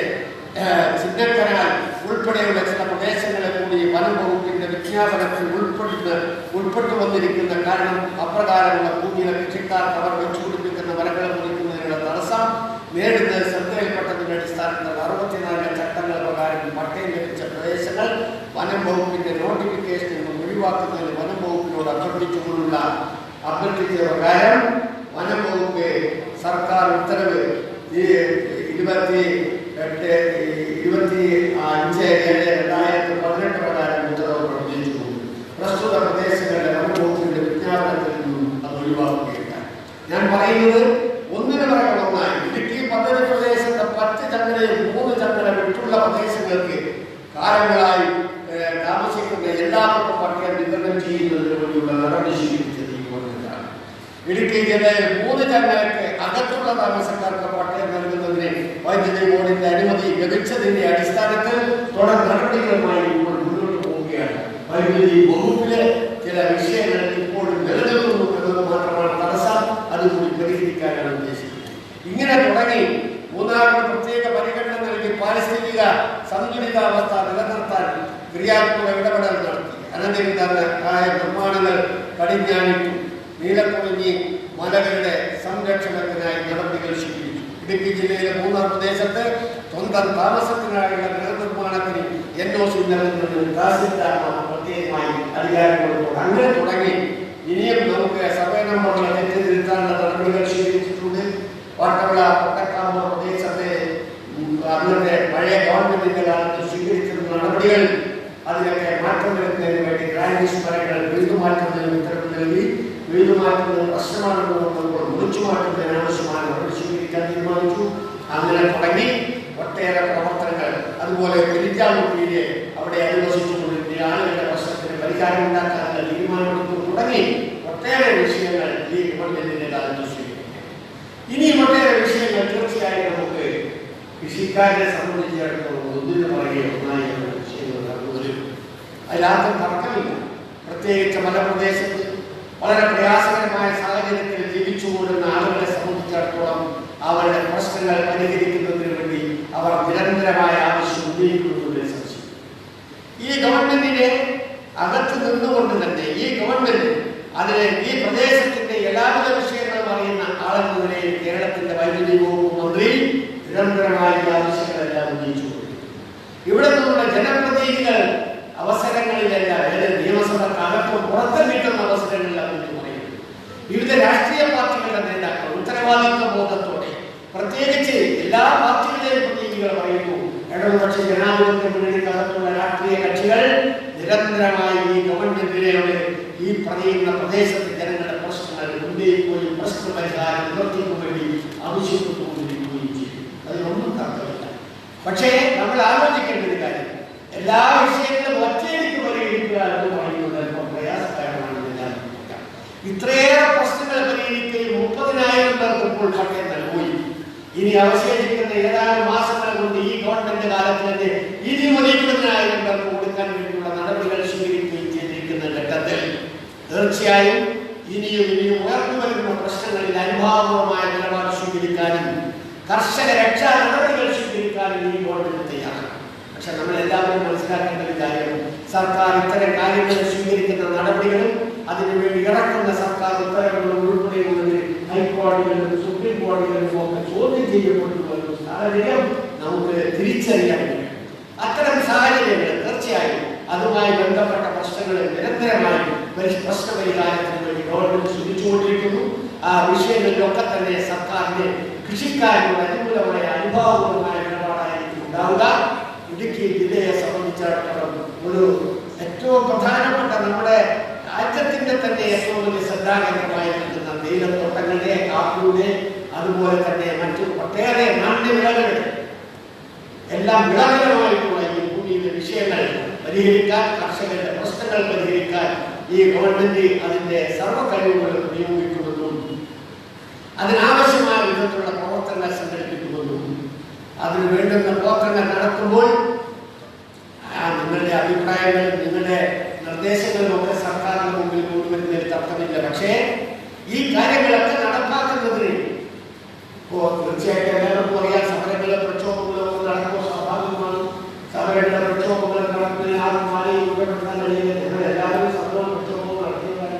ചിന്നക്കനാൽ ഉൾപ്പെടെയുള്ള ചില പ്രദേശങ്ങളെ കൂടി വനം വകുപ്പിന്റെ വിജ്ഞാപനത്തിൽ ഉൾപ്പെട്ടു വന്നിരിക്കുന്ന കാരണം അപ്രകാരമുള്ള ഭൂമിയിലെ കൃഷിക്കാർക്ക് അവർ വെച്ചുപിടിപ്പിക്കുന്ന മരങ്ങളെ മുറിക്കുന്നതിനുള്ള തടസ്സം നേടുന്നത് ശ്രദ്ധയിൽപ്പെട്ടതിന്റെ അടിസ്ഥാനത്തിൽ 64 ചട്ടങ്ങൾ പ്രകാരം പട്ടയം ലഭിച്ച പ്രദേശങ്ങൾ വനം വകുപ്പിന്റെ നോട്ടിഫിക്കേഷനിൽ നിന്ന് ഒഴിവാക്കുന്നതിന് വനം വകുപ്പിനോട് അഭ്യർത്ഥിച്ച പ്രകാരം വനം വകുപ്പ് സർക്കാർ ഉത്തരവ് 25/7/2018 പ്രകാരം ഉത്തരവ് പുറപ്പെടുവിച്ചു. പ്രസ്തുത പ്രദേശങ്ങളുടെ വനം വകുപ്പിന്റെ വിജ്ഞാപനത്തിൽ നിന്നും അത് ഒഴിവാക്കുകയാണ്. ഞാൻ പറയുന്നത് ഒന്നിനു പറയാൻ ഒന്നായി ഇടുക്കി പദ്ധതി പ്രദേശത്തെ 10 ചങ്ങലയും 3 ചങ്ങല വിട്ടുള്ള പ്രദേശങ്ങൾക്ക് കാലങ്ങളായി താമസിക്കുന്ന എല്ലാവർക്കും പട്ടയം വിതരണം ചെയ്യുന്നതിന് വേണ്ടിയുള്ള നടപടി സ്വീകരിച്ചത് ഈ ഗവൺമെന്റാണ്. ഇടുക്കി ജില്ലയിൽ 3 ചങ്ങലയ്ക്ക് അകത്തുള്ള താമസക്കാർക്ക് പട്ടയം നൽകുന്നതിന് വൈദ്യുതി ബോർഡിന്റെ അനുമതി ലഭിച്ചതിന്റെ അടിസ്ഥാനത്തിൽ തുടർ നടപടികളുമായി ഇപ്പോൾ മുന്നോട്ട് പോവുകയാണ്. വൈദ്യുതി വകുപ്പിലെ ചില വിഷയങ്ങൾ ഇപ്പോഴും നിലനിൽക്കുന്നു എന്നത് മാത്രമാണ് തടസ്സം. അതുകൂടി പരിഹരിക്കാനാണ് ഉദ്ദേശിക്കുന്നത്. ഇങ്ങനെ തുടങ്ങി മൂന്നാറിന് പ്രത്യേക പരിഗണന നൽകി പാരിസ്ഥിതിക സന്തുലിതാവസ്ഥ നിലനിർത്താൻ ക്രിയാത്മക ഇടപെടൽ നടത്തി അനധികൃതമായ നിർമ്മാണങ്ങൾ കടിഞ്ഞാണിട്ടു. നീലക്കുറിഞ്ഞി മലകളുടെ സംരക്ഷണത്തിനായി നടപടികൾ സ്വീകരിച്ചു. ഇടുക്കി ജില്ലയിലെ മൂന്നാർ പ്രദേശത്ത് സ്വന്തം താമസത്തിനായുള്ള ഗൃഹനിർമ്മാണത്തിന് NOC നൽകുന്നതിന് തഹസിൽദാർ പ്രത്യേകമായി അധികാരം കൊടുത്തു. അങ്ങനെ തുടങ്ങി ഇനിയും നമുക്ക് സർവേ നമ്പറുകൾ തെറ്റിതിരുത്താനുള്ള നടപടികൾ സ്വീകരിച്ചിട്ടുണ്ട്. വാട്ടവിള കൊട്ടക്കാമ്പൂർ പ്രദേശത്തെ അന്നത്തെ പഴയ ഗവൺമെന്റിന്റെ കാലത്ത് സ്വീകരിച്ചിരുന്ന നടപടികൾ അതിനൊക്കെ മാറ്റം വരുന്നതിന് വേണ്ടി ഗ്രാൻഡ് മരങ്ങൾ വീണ്ടുമാറ്റുന്നതിന് ഉത്തരവ് നൽകി. വീണ്ടുമാറ്റുന്നത് പ്രശ്നമാണെന്ന് നോക്കുമ്പോൾ മുറിച്ചു മാറ്റുന്നതിന് ആവശ്യമായ നടപടി സ്വീകരിക്കാൻ തീരുമാനിച്ചു. അങ്ങനെ തുടങ്ങി ഒട്ടേറെ പ്രവർത്തനങ്ങൾ. അതുപോലെ പെരിച്ചാമുട്ടിയിലെ അവിടെ അധിവസിച്ചുകൊണ്ടിരുന്ന ആളുകളുടെ പ്രശ്നത്തിന് പരിഹാരം ഉണ്ടാക്കാനുള്ള തീരുമാനമെടുത്തു. തുടങ്ങി ഒട്ടേറെ വിഷയങ്ങൾ ഈ ഗവൺമെന്റിന്റെ കാലത്ത് സ്വീകരിക്കും. ഇനിയും ഒട്ടേറെ വിഷയങ്ങൾ തീർച്ചയായും നമുക്ക് കൃഷിക്കാരെ സംബന്ധിച്ചിടത്തോളം ഒന്നിനു പറയുക ഒന്നായി വിഷയങ്ങൾ വരും. അതിലാർക്കും തർക്കമില്ല. പ്രത്യേകിച്ച് മലപ്രദേശത്ത് വളരെ പ്രയാസകരമായ സാഹചര്യത്തിൽ ജീവിച്ചു കൂടുന്ന ആളുകളെ സംബന്ധിച്ചിടത്തോളം അവരുടെ പ്രശ്നങ്ങൾ പരിഹരിക്കുന്നതിന് വേണ്ടി അവർ നിരന്തരമായ ആവശ്യം ഉന്നയിക്കുന്നുണ്ട്. ഈ ഗവൺമെന്റിനെ അകത്ത് നിന്നുകൊണ്ട് തന്നെ ഈ ഗവൺമെന്റ് അതിലെ ഈ പ്രദേശത്തിന്റെ എല്ലാവിധ വിഷയങ്ങളും അറിയുന്ന ആളെന്ന നിലയിൽ കേരളത്തിന്റെ വൈദ്യുതി വകുപ്പ് മന്ത്രി നിരന്തരമായി ആവശ്യങ്ങളെല്ലാം ഉന്നയിച്ചുകൊണ്ടിരിക്കുന്നു. ഇവിടെ നിന്നുള്ള ജനപ്രതിനിധികൾ അവസരങ്ങളിലെല്ലാം നിയമസഭക്ക് അകത്തും പുറത്തും കിട്ടുന്ന അവസരങ്ങളിലാണ് പറയുന്നത്. വിവിധ രാഷ്ട്രീയ പാർട്ടികളുടെ നേതാക്കൾ ഉത്തരവാദിത്വ ബോധത്തോടെ പ്രത്യേകിച്ച് എല്ലാ പാർട്ടികളുടെയും പ്രതിനിധികൾ പറയുന്നു. ഇടതുപക്ഷ ജനാധിപത്യ മുന്നണിക്കകത്തുള്ള രാഷ്ട്രീയ കക്ഷികൾ നിരന്തരമായി ഈ ഗവൺമെന്റിനെയോട് ഈ പറയുന്ന പ്രദേശത്തെ ജനങ്ങളുടെ പ്രശ്നങ്ങൾ ഉന്നയിക്കുകയും പ്രശ്ന പരിഹാരം നിവർത്തിക്കും വേണ്ടി ആവശ്യപ്പെട്ടുകൊണ്ടിരിക്കുകയും ചെയ്യും. അതിനൊന്നും തർക്കമില്ല. പക്ഷേ നമ്മൾ ആലോചിക്കേണ്ട ഒരു കാര്യം, എല്ലാ വിഷയങ്ങളും ഒറ്റയടിക്ക് പരിഹരിക്കുക എന്ന് പറയുന്നത് അല്പം പ്രയാസകരമാണെന്ന് ഞാൻ പറയാം. ഇത്രയേറെ പ്രശ്നങ്ങൾ പരിഹരിക്കുകയും 30,000 പേർക്ക് ഇപ്പോൾ പട്ടയം നൽകുകയും ഇനി അവശേഷിക്കുന്ന ഏതാനും മാസങ്ങൾ കൊണ്ട് ഈ ഗവൺമെന്റ് കാലത്ത് തന്നെ ഇനി 30,000 പേർക്ക് കൊടുക്കാൻ വേണ്ടിയുള്ള നടപടികൾ സ്വീകരിക്കുകയും ചെയ്തിരിക്കുന്ന ഘട്ടത്തിൽ തീർച്ചയായും ഇനിയും ഉയർന്നു വരുന്ന പ്രശ്നങ്ങളിൽ അനുഭാവപൂർവമായ നിലപാട് സ്വീകരിക്കാനും കർഷക രക്ഷാ നടപടികൾ സ്വീകരിക്കാനും ഈ ഗവൺമെന്റ് തയ്യാറാണ്. പക്ഷെ നമ്മൾ എല്ലാവരും മനസ്സിലാക്കേണ്ട ഒരു കാര്യം, സർക്കാർ ഇത്തരം കാര്യങ്ങൾ സ്വീകരിക്കുന്ന നടപടികളും അതിനുവേണ്ടി ഇറക്കുന്ന സർക്കാർ ഉത്തരവുകളും ഉൾപ്പെടെയുള്ളത് ഹൈക്കോടതികളിലും സുപ്രീം കോടതികളിലും ഒക്കെ ചോദ്യം ചെയ്യപ്പെട്ടു വരുന്ന സാഹചര്യം നമുക്ക് തിരിച്ചറിയാൻ കഴിയും. അത്തരം സാഹചര്യങ്ങൾ തീർച്ചയായും അതുമായി ബന്ധപ്പെട്ട പ്രശ്നങ്ങൾ നിരന്തരമായി പ്രശ്ന പരിഹാരത്തിന് വേണ്ടി ഗവൺമെന്റ് ശ്രമിച്ചുകൊണ്ടിരിക്കുന്നു. ആ വിഷയങ്ങളിലൊക്കെ തന്നെ സർക്കാരിന്റെ കൃഷിക്കാരുടെ അനുകൂലമായ അനുഭാവപൂർവമായ നിലപാടായിരിക്കും ഉണ്ടാവുക. ഇടുക്കി ജില്ലയെ സംബന്ധിച്ചിടത്തോളം ഒരു ഏറ്റവും പ്രധാനപ്പെട്ട നമ്മുടെ രാജ്യത്തിന്റെ തന്നെ ഏറ്റവും വലിയ ശ്രദ്ധാകേന്ദ്രമായി നിൽക്കുന്ന തേയിലത്തോട്ടങ്ങളുടെ, കാപ്പിയുടെ, അതുപോലെ തന്നെ മറ്റു ഒട്ടേറെ നാണ്യവിളകളുടെ എല്ലാം വിളകരമായിട്ടുള്ള ഈ ഭൂമിയിലെ വിഷയങ്ങൾ പരിഹരിക്കാൻ, കർഷകരുടെ പ്രശ്നങ്ങൾ പരിഹരിക്കാൻ ഈ ഗവൺമെന്റ് അതിന്റെ സർവ്വ കഴിവുകളും നിയോഗിക്കുമെന്നും അതിനാവശ്യമായ വിധത്തിലുള്ള പ്രവർത്തനങ്ങൾ സംഘടിപ്പിക്കുമെന്നും അതിന് വേണ്ടുന്ന പ്രവർത്തനങ്ങൾ നടത്തുമ്പോൾ നിങ്ങളുടെ അഭിപ്രായങ്ങളും നിങ്ങളുടെ നിർദ്ദേശങ്ങളും ഒക്കെ സർക്കാരിന്റെ മുമ്പിൽ കൊണ്ടുവരുന്നതിൽ തർക്കമില്ല. പക്ഷേ ഈ കാര്യങ്ങളൊക്കെ നടപ്പാക്കുന്നതിന് തീർച്ചയായിട്ടും എല്ലാവർക്കും അറിയാം, സമരങ്ങളും പ്രക്ഷോഭങ്ങളും നടക്കുമ്പോൾ സ്വാഭാവികമാണ്. സമരങ്ങളുടെ പ്രക്ഷോഭങ്ങൾ നടത്തുന്നതിന് ആരും ഉപയോഗപ്പെടുത്താൻ കഴിയുന്നത് ഞങ്ങൾ എല്ലാവരും സംഭവം പ്രക്ഷോഭവും നടത്തുന്നതാണ്.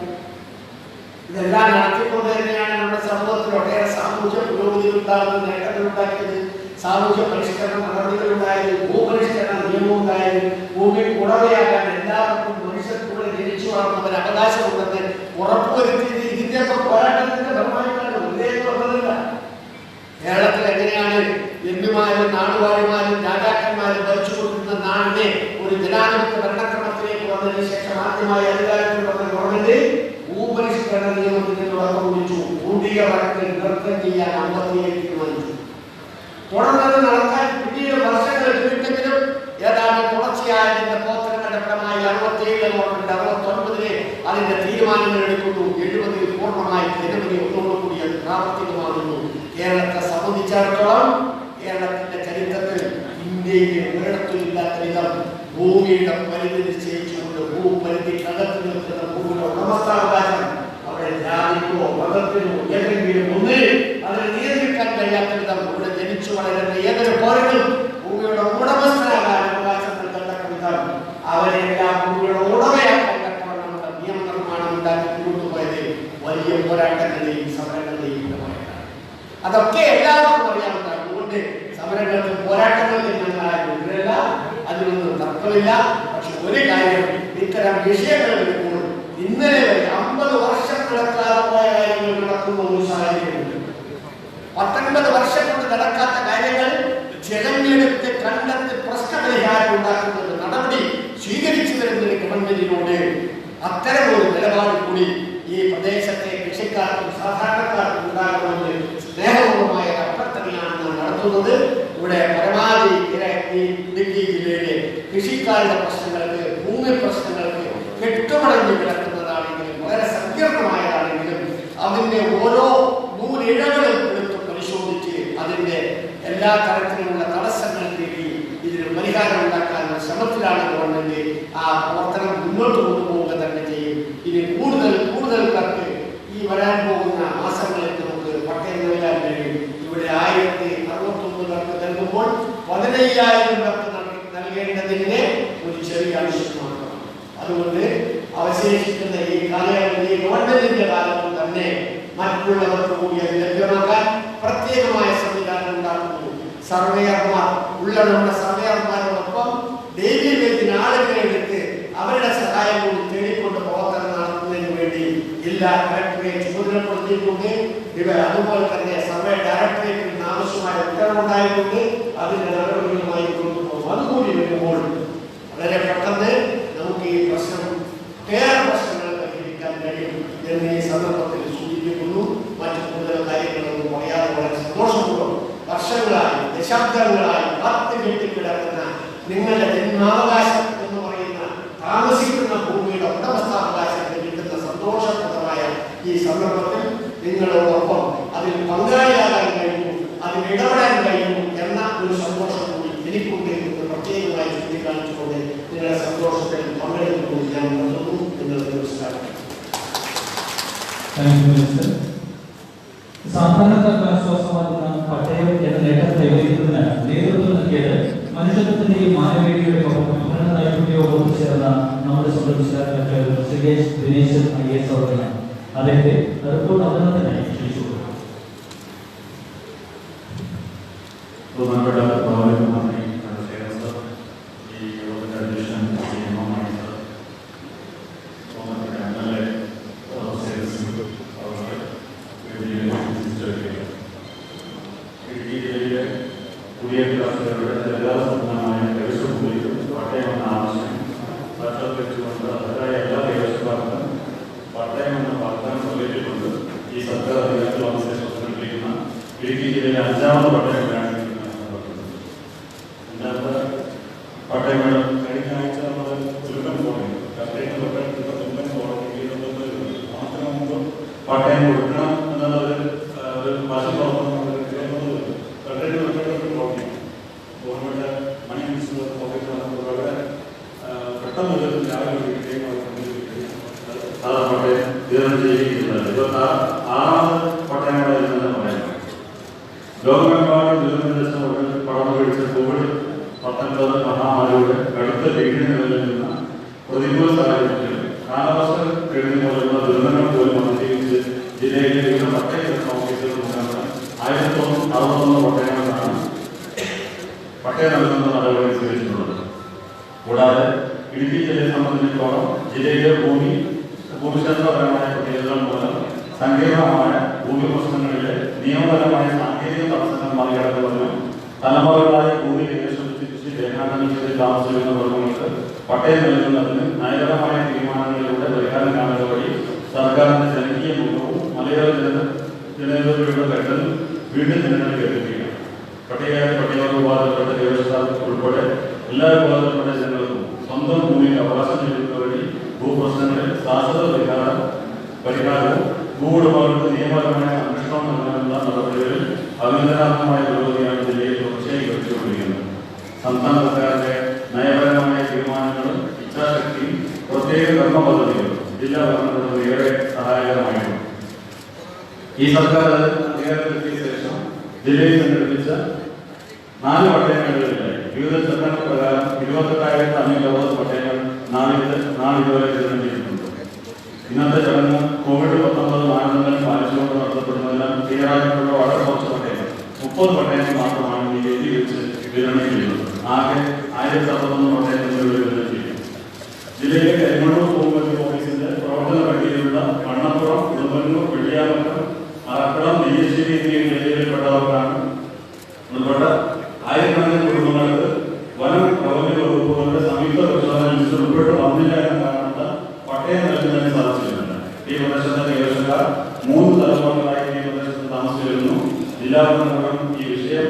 ഇതെല്ലാം നടത്തിക്കൊണ്ട് തന്നെയാണ് നമ്മുടെ സമൂഹത്തിൽ ഒട്ടേറെ സാമൂഹ്യ പുരോഗതി ഉണ്ടാകുന്നത്, നേട്ടങ്ങൾ ഉണ്ടാക്കിയത്, സാമൂഹ്യ പരിഷ്കരണ നടപടികൾ ഉണ്ടായത്, ഭൂപരിഷ്കരണ നിയമം ഉണ്ടായത്, ഭൂമി ഉടമയാകാൻ എല്ലാവർക്കും മനുഷ്യർക്കൂടെ ജനിച്ചു വളർന്നവർ അവകാശമുണ്ടെന്ന് ഉറപ്പുവരുത്തിയത് ഇതിന്റെയൊക്കെ പോരാട്ടത്തിന്റെ ഫലമായിട്ടാണ്. വന്നതല്ല. കേരളത്തിൽ എങ്ങനെയാണ് എമ്മിമാരും നാടുവാഴിമാരും രാജാക്കന്മാരും ഭരിച്ചുകൊണ്ടിരുന്ന നാടിനെ ഒരു ജനാധിപത്യ ഭരണക്രമത്തിലേക്ക് വന്നതിന് ശേഷം ആദ്യമായി അധികാരത്തിൽ വന്ന ഗവൺമെന്റ് ഭൂപരിഷ്കരണ നിയമത്തിന് തുടക്കം കുറിച്ചു. ഭൂമിക വഴക്കിൽ നൃത്തം ചെയ്യാൻ 57 തീരുമാനിച്ചു. തുടർന്നത് നടത്താൻ പിന്നീട് വർഷങ്ങൾ എടുത്തെങ്കിലും ഏതാണ്ട് തുടർച്ചയായതിന്റെ പ്രവർത്തനങ്ങളുടെ ഫലമായി 67 ഗവൺമെന്റ് 69 അതിന്റെ തീരുമാനങ്ങൾ എടുക്കുന്നു. 70 പൂർണ്ണമായി ജനുവരി 1 കൂടി അത് പ്രാവർത്തികമാകുന്നു. കേരളത്തെ സംബന്ധിച്ചിടത്തോളം കേരളത്തിന്റെ ചരിത്രത്തിൽ ഇന്ത്യയിലെ ഒരിടത്തുമില്ലാത്ത വിധം ഭൂമിയുടെ പരിധി നിശ്ചയിച്ചുകൊണ്ട് ഭൂപരിധിക്കകത്ത് നിൽക്കുന്ന ഭൂമിയുടെ ഉടമസ്ഥാവകാശം അവിടെ ജാതിക്കോ മതത്തിനോ ഏതെങ്കിലും ഒന്നിൽ അതിനെ നിയന്ത്രിക്കാൻ കഴിയാത്ത വിധം ഇവിടെ ജനിച്ചു വളരുന്ന ഏതൊരു പൗരനും ഭൂമിയുടെ ഉടമസ്ഥനാകാൻ അവകാശം നൽകത്തക്ക വിധം അവരെല്ലാം ഭൂമിയുടെ ഉടമയാക്കാൻ തക്കവണ്ണം നമ്മുടെ നിയമനിർമ്മാണം ഉണ്ടാക്കി കൊണ്ടുപോയത് വലിയ അതൊക്കെ എല്ലാവർക്കും അറിയാവുന്നതാണ്. അതുകൊണ്ട് സമരങ്ങൾക്ക് പോരാട്ടങ്ങൾക്ക് ഞങ്ങൾ ആരുമില്ല, അതിനൊന്നും തർക്കമില്ല. പക്ഷെ ഒരു കാര്യം, ഇത്തരം വിഷയങ്ങൾ വരുമ്പോൾ ഇന്നലെ വരെ 50 വർഷങ്ങളെക്കാലമായ കാര്യങ്ങൾ നടക്കുന്ന ഒരു സാഹചര്യമുണ്ട്. 19 വർഷം കൊണ്ട് നടക്കാത്ത കാര്യങ്ങൾ ജനങ്ങളെടുത്ത് കണ്ടെത്തി പ്രശ്നപരിഹാരം ഉണ്ടാക്കുന്ന നടപടി സ്വീകരിച്ചു വരുന്ന ഗവൺമെന്റിനോട് അത്തരമൊരു നിലപാട് കൂടി ഈ പ്രദേശത്തെ കൃഷിക്കാർക്കും സാധാരണക്കാർക്കും ഉണ്ടാകണമെന്ന് സ്നേഹപൂർവമായ അഭ്യർത്ഥനയാണ് നാം നടത്തുന്നത്. ഇവിടെ പരമാവധി ഇടുക്കി ജില്ലയിലെ കൃഷിക്കാരുടെ പ്രശ്നങ്ങൾക്ക്, ഭൂമി പ്രശ്നങ്ങൾക്ക് കെട്ടുമടങ്ങി കിടക്കുന്നതാണെങ്കിലും വളരെ സങ്കീർണമായതാണെങ്കിലും അതിന്റെ ഓരോ നൂലിഴകളും എടുത്ത് പരിശോധിച്ച് അതിന്റെ എല്ലാ തരത്തിലുമുള്ള തടസ്സങ്ങൾ നീക്കി ഇതിന് പരിഹാരം ഉണ്ടാക്കാനുള്ള ശ്രമത്തിലാണ് ഗവൺമെന്റ്. ആ പ്രവർത്തനം മുന്നോട്ട് കൊണ്ടുപോവുക തന്നെ ചെയ്യും. ഇനി കൂടുതൽ പേർക്ക് ഈ വരാൻ പോകുന്ന മാസങ്ങളിൽ നമുക്ക് പട്ടയം നൽകാൻ കഴിയും. ഇവിടെ 1069 പേർക്ക് നൽകുമ്പോൾ 15,000 പേർക്ക് നൽകേണ്ടതിന്റെ ഒരു ചെറിയ ആവശ്യമാണ്. അതുകൊണ്ട് അവശേഷിക്കുന്ന ഈ കാലയളവിൽ ഗവൺമെന്റിന്റെ കാലത്തും തന്നെ മറ്റുള്ളവർക്ക് കൂടി അത് ലഭ്യമാക്കാൻ പ്രത്യേകമായ സംവിധാനം ഉണ്ടാക്കുന്നു. സർവേയർമാർ ഉള്ള നമ്മുടെ സർവേയർമാരോടൊപ്പം ഡെയിലി ആളുകളെ എടുത്ത് അവരുടെ സഹായം കൂടി തേടിക്കൊണ്ട് പ്രവർത്തനം നടത്തുന്നതിന് വേണ്ടി ജില്ലാ കളക്ടറെ ചുമതലപ്പെടുത്തിയിട്ടുണ്ട്. അതുപോലെ തന്നെ സർവേ ഡയറക്ടറേറ്റിൽ നിന്ന് ആവശ്യമായ ഉത്തരവുണ്ടായിട്ടുണ്ട്. അതിന്റെ നടപടികളുമായി കൊണ്ടുപോകും. അതുകൂടി വരുമ്പോൾ വളരെ പെട്ടെന്ന് നമുക്ക് ഈ പ്രശ്നം പ്രശ്നങ്ങൾ പരിഹരിക്കാൻ കഴിയും എന്ന് ഈ സന്ദർഭത്തിൽ സൂചിപ്പിക്കുന്നു. മറ്റു കൂടുതൽ കാര്യങ്ങളൊന്നും പറയാതെ വളരെ സന്തോഷപൂർവ്വം വർഷങ്ങളായി, ദശാബ്ദങ്ങളായി കാത്തു കെട്ടിക്കിടക്കുന്ന നിങ്ങളുടെ ജന്മാവകാശം എന്ന് പറയുന്ന താമസിക്കുന്ന ഭൂമിയുടെ ഉടമസ്ഥാവകാശത്തിന് കിട്ടുന്ന സന്തോഷപ്രദമായ ഈ സന്ദർഭത്തിൽ നിങ്ങളോടൊപ്പം അതിൽ പങ്കാളിയാകാൻ കഴിയുന്നു, അതിൽ ഇടപെടാൻ കഴിയുന്നു എന്ന ഒരു സന്തോഷം കൂടി എനിക്കുണ്ട് എന്ന് പ്രത്യേകമായി ചൂണ്ടിക്കാണിച്ചുകൊണ്ട് നിങ്ങളുടെ സന്തോഷത്തിൽ പങ്കെടുക്കുന്നു ഞാൻ നിർത്തുന്നു. നിങ്ങൾക്ക് നമസ്കാരം. സാധാരണക്കാർക്ക് ആശ്വാസമാകുന്ന പട്ടയം എന്ന നേട്ടം കൈവരിക്കുന്നതിന് നേതൃത്വം നൽകിയത് മനുഷ്യത്വത്തിന്റെയും മാനവീയതയുടെയും പഠന നൈപുണ്യവും ചേർന്ന നമ്മുടെ സ്വന്തം ശ്രീകേഷ് ദിനേശൻ IAS അവர்களാണ്. അദ്ദേഹത്തെ റിപ്പോർട്ട് അവതരണത്തിനായി ക്ഷണിച്ചു. ലോകമെമ്പാടും പടർന്നു പിടിച്ച കോവിഡ്-19 മഹാമാരിയുടെ കടുത്ത ഭീഷണി നിലനിൽക്കുന്ന പ്രതികൂല സാഹചര്യത്തിൽ കാലാവസ്ഥ കെടുതി പോലുള്ള ദുരന്തങ്ങൾ പോലും അതിജീവിച്ച് ജില്ലയിലെ വിവിധ പട്ടയ ഓഫീസുകൾ മുഖേന 1061 പട്ടയങ്ങൾക്കാണ് പട്ടയം നൽകുന്ന നടപടി സ്വീകരിച്ചിട്ടുള്ളത്. കൂടാതെ ഇടുക്കി ജില്ലയെ സംബന്ധിച്ചിടത്തോളം ജില്ലയിലെ ഭൂമിശാസ്ത്രപരമായ പ്രത്യേകതകൾ മൂലം സങ്കീർണമായ ഭൂമി പ്രശ്നങ്ങളിലെ നിയമപരമായ സാങ്കേതിക തടസ്സങ്ങൾ മറികടക്കുന്നതിനും തലമുറകളായി ഭൂമി കൈവശിച്ച് രേഖാടനം ചെയ്ത് താമസിക്കുന്ന വർഗങ്ങൾക്ക് പട്ടയം നൽകുന്നതിന് നയപരമായ തീരുമാനങ്ങളിലൂടെ പരിഹാരം കാണുക വഴി സർക്കാരിന്റെ ജനകീയ മുഖവും മലയോര ജനതയുടെ ഘട്ടത്തിൽ വീണ്ടും ജനങ്ങളിൽ എത്തിക്കുകയാണ്. പട്ടികവർഗ വിഭാഗത്തിൽപ്പെട്ട വ്യവസ്ഥ ഉൾപ്പെടെ എല്ലാ വിഭാഗത്തിൽപ്പെട്ട ജനങ്ങൾക്കും സ്വന്തം ഭൂമിയിൽ അവകാശം ലഭിക്കുക വഴി ഭൂപ്രശ്നങ്ങളിൽ ശാശ്വത പരിഹാരവും ഭൂവുടമകൾക്ക് നിയമപരമായ സംരക്ഷണം നൽകാനുള്ള നടപടികളിൽ അഭിനന്ദനാർഹമായ പുരോഗതിയാണ് ജില്ലയിൽ തുടർച്ചയായി ലഭിച്ചുകൊണ്ടിരിക്കുന്നത്. സംസ്ഥാന സർക്കാരിന്റെ നയപരമായ തീരുമാനങ്ങളും ഇച്ഛാശക്തിയും പ്രത്യേക കർമ്മ പദ്ധതികളും ജില്ലാ ഭരണകൂടത്തിന് ഏറെ സഹായകരമായിട്ടുണ്ട്. ഈ സർക്കാർ അധികാരത്തിലെത്തിയ ശേഷം ജില്ലയിൽ സംഘടിപ്പിച്ച 4 പട്ടയങ്ങളിലായി വിവിധ ചട്ടങ്ങൾ പ്രകാരം 28,560 പട്ടയങ്ങൾ നാളിതുവരെ വിതരണം ചെയ്തിട്ടുണ്ട്. ഇന്നത്തെ ചടങ്ങ് കോവിഡ്-19 മാനദണ്ഡങ്ങൾ പാലിച്ചുകൊണ്ട് നടത്തപ്പെടുന്നതിനാൽ ക്ലിയറായിട്ടുള്ള വളരെ കുറച്ച് പട്ടയങ്ങൾ പട്ടയം വിതരണം ചെയ്യും. ജില്ലയിലെ കരിമണ്ണൂർ പൂമ്പതി ഓഫീസിന്റെ പ്രവർത്തന പട്ടികയിലുള്ള മണ്ണപ്പുറം, ഉടുമ്പന്നൂർ, വെള്ളിയാമറ്റം, അറക്കടം, നെയ്യശ്ശേരി എന്നീ ജില്ലയിൽപ്പെട്ടവർക്കാണ് ഉൾപ്പെട്ട ആയിരക്കണക്കിന് കുടുംബങ്ങൾക്ക് വനം റവന്യൂ വകുപ്പുകളുടെ സംയുക്ത പരിശോധന ലിസ്റ്റിൽ ഉൾപ്പെട്ട് വന്നില്ല എന്ന കാരണത്താൽ പട്ടയം നൽകുന്നതിന് സാധിച്ചിട്ടുണ്ട്. ഈ പ്രദേശത്തെ കൈവശക്കാർ 3 തലമുറകളായി ഈ പ്രദേശത്ത് താമസിച്ചു വരുന്നു. ജില്ലാ ഭരണകൂടം ഈ വിഷയം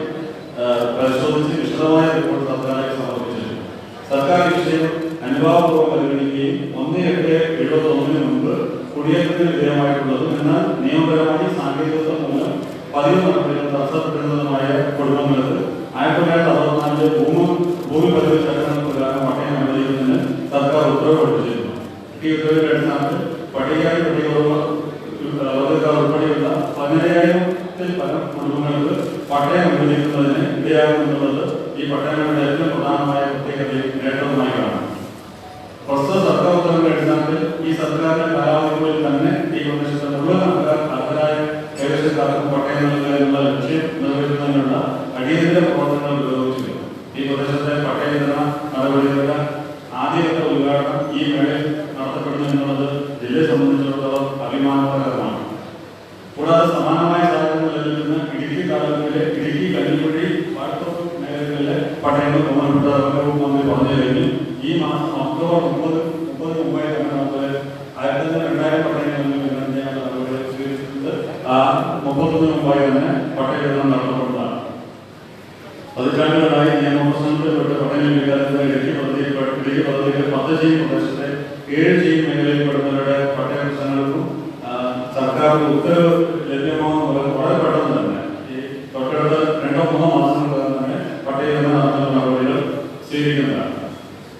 പരിശോധിച്ച് വിശദമായ റിപ്പോർട്ട് സർക്കാരിലേക്ക് സമർപ്പിച്ചിട്ടുണ്ട്. സർക്കാർ ഈ വിഷയം അനുഭാവപൂർവ്വം പരിഗണിക്കുകയും 1/8/71 മുമ്പ് കുടിയേറ്റത്തിന് വിധേയമായിട്ടുള്ളതും എന്നാൽ നിയമപരമായി സാങ്കേതികത്വം മൂലം പതിവ് നടപടികൾ തടസ്സപ്പെടുന്നതുമായ കുടുംബങ്ങൾക്ക് 1964 ഭൂമി പതിവ് ചട്ടങ്ങൾ പ്രകാരം പട്ടയം അനുവദിക്കുന്നതിന് സർക്കാർ ഉത്തരവ് പുറപ്പെടുവിച്ചിരുന്നു. ഈ ഉത്തരവിന്റെ അടിസ്ഥാനത്തിൽ പട്ടികജാതി പട്ടികവർഗക്കാർ ഉൾപ്പെടെയുള്ള 15,000-ൽ പരം കുടുംബങ്ങൾക്ക് പട്ടയം അനുവദിക്കുന്നതിന് ഇടയാകുമെന്നുള്ളത് ഈ പട്ടയങ്ങളുടെ ഏറ്റവും പ്രധാനമായ പ്രത്യേകതയും നേട്ടവുമായി കാണാം. പ്രസ്തുത സർക്കാർ ഉത്തരവിന്റെ അടിസ്ഥാനത്തിൽ ഈ സർക്കാരിന്റെ കാലാവധികളിൽ തന്നെ ഈ പ്രദേശത്തെ മുഴുവൻ അർഹരായ കൈവശക്കാർക്കും പട്ടയം നൽകുക എന്നുള്ള ലക്ഷ്യം നിർവഹിക്കുന്നതിനുള്ള അടിയന്തര പ്രവർത്തനങ്ങൾ പുരോഗമിച്ചു. ഈ പ്രദേശത്തെ പട്ടയ വിതരണ നടപടികളുടെ ആദ്യഘട്ട ഉദ്ഘാടനം ഈ മേളയിൽ നടത്തപ്പെടുന്നു എന്നുള്ളത് ജില്ലയെ സംബന്ധിച്ചിടത്തോളം അഭിമാനകരമാണ്. കൂടാതെ സമാനമായ സാഹചര്യങ്ങളിൽ നിന്ന് ഇടുക്കി താലൂക്കിലെ ഇടുക്കി, കല്ലുകുഴി, പാട്ടത്തോട് മേഖലകളിലെ പട്ടയങ്ങൾ ബഹുമാനപ്പെട്ട റവന്യൂ മന്ത്രി പറഞ്ഞു കഴിഞ്ഞു. ഈ മാസം ഒക്ടോബർ 30 മുമ്പായി തന്നെ നമുക്ക് 2,000 പട്ടയങ്ങൾ വിതരണം ചെയ്യാനുള്ള നടപടികൾ സ്വീകരിച്ചിട്ടുണ്ട്. ആ 31 മുമ്പായി തന്നെ പട്ടയ വിതരണം നടത്തപ്പെടുന്നതാണ്. പതിറ്റാണ്ടുകളായി നിയമപ്രശ്നങ്ങളിൽപ്പെട്ട് പട്ടയം ലഭിക്കാതെ ഇടുക്കി പദ്ധതിയിൽ 10 ജി പ്രദേശത്തെ 7 ജി മേഖലയിൽപ്പെടുന്നവരുടെ പട്ടയ പ്രശ്നങ്ങൾക്കും സർക്കാർ ഉത്തരവ് ലഭ്യമാകുന്ന വളരെ പെട്ടെന്ന് തന്നെ ഈ തൊട്ടടുത്ത 2-3 മാസങ്ങൾക്കകം തന്നെ പട്ടയ വിതരണം നടത്തുന്ന നടപടികൾ സ്വീകരിക്കുന്നതാണ്.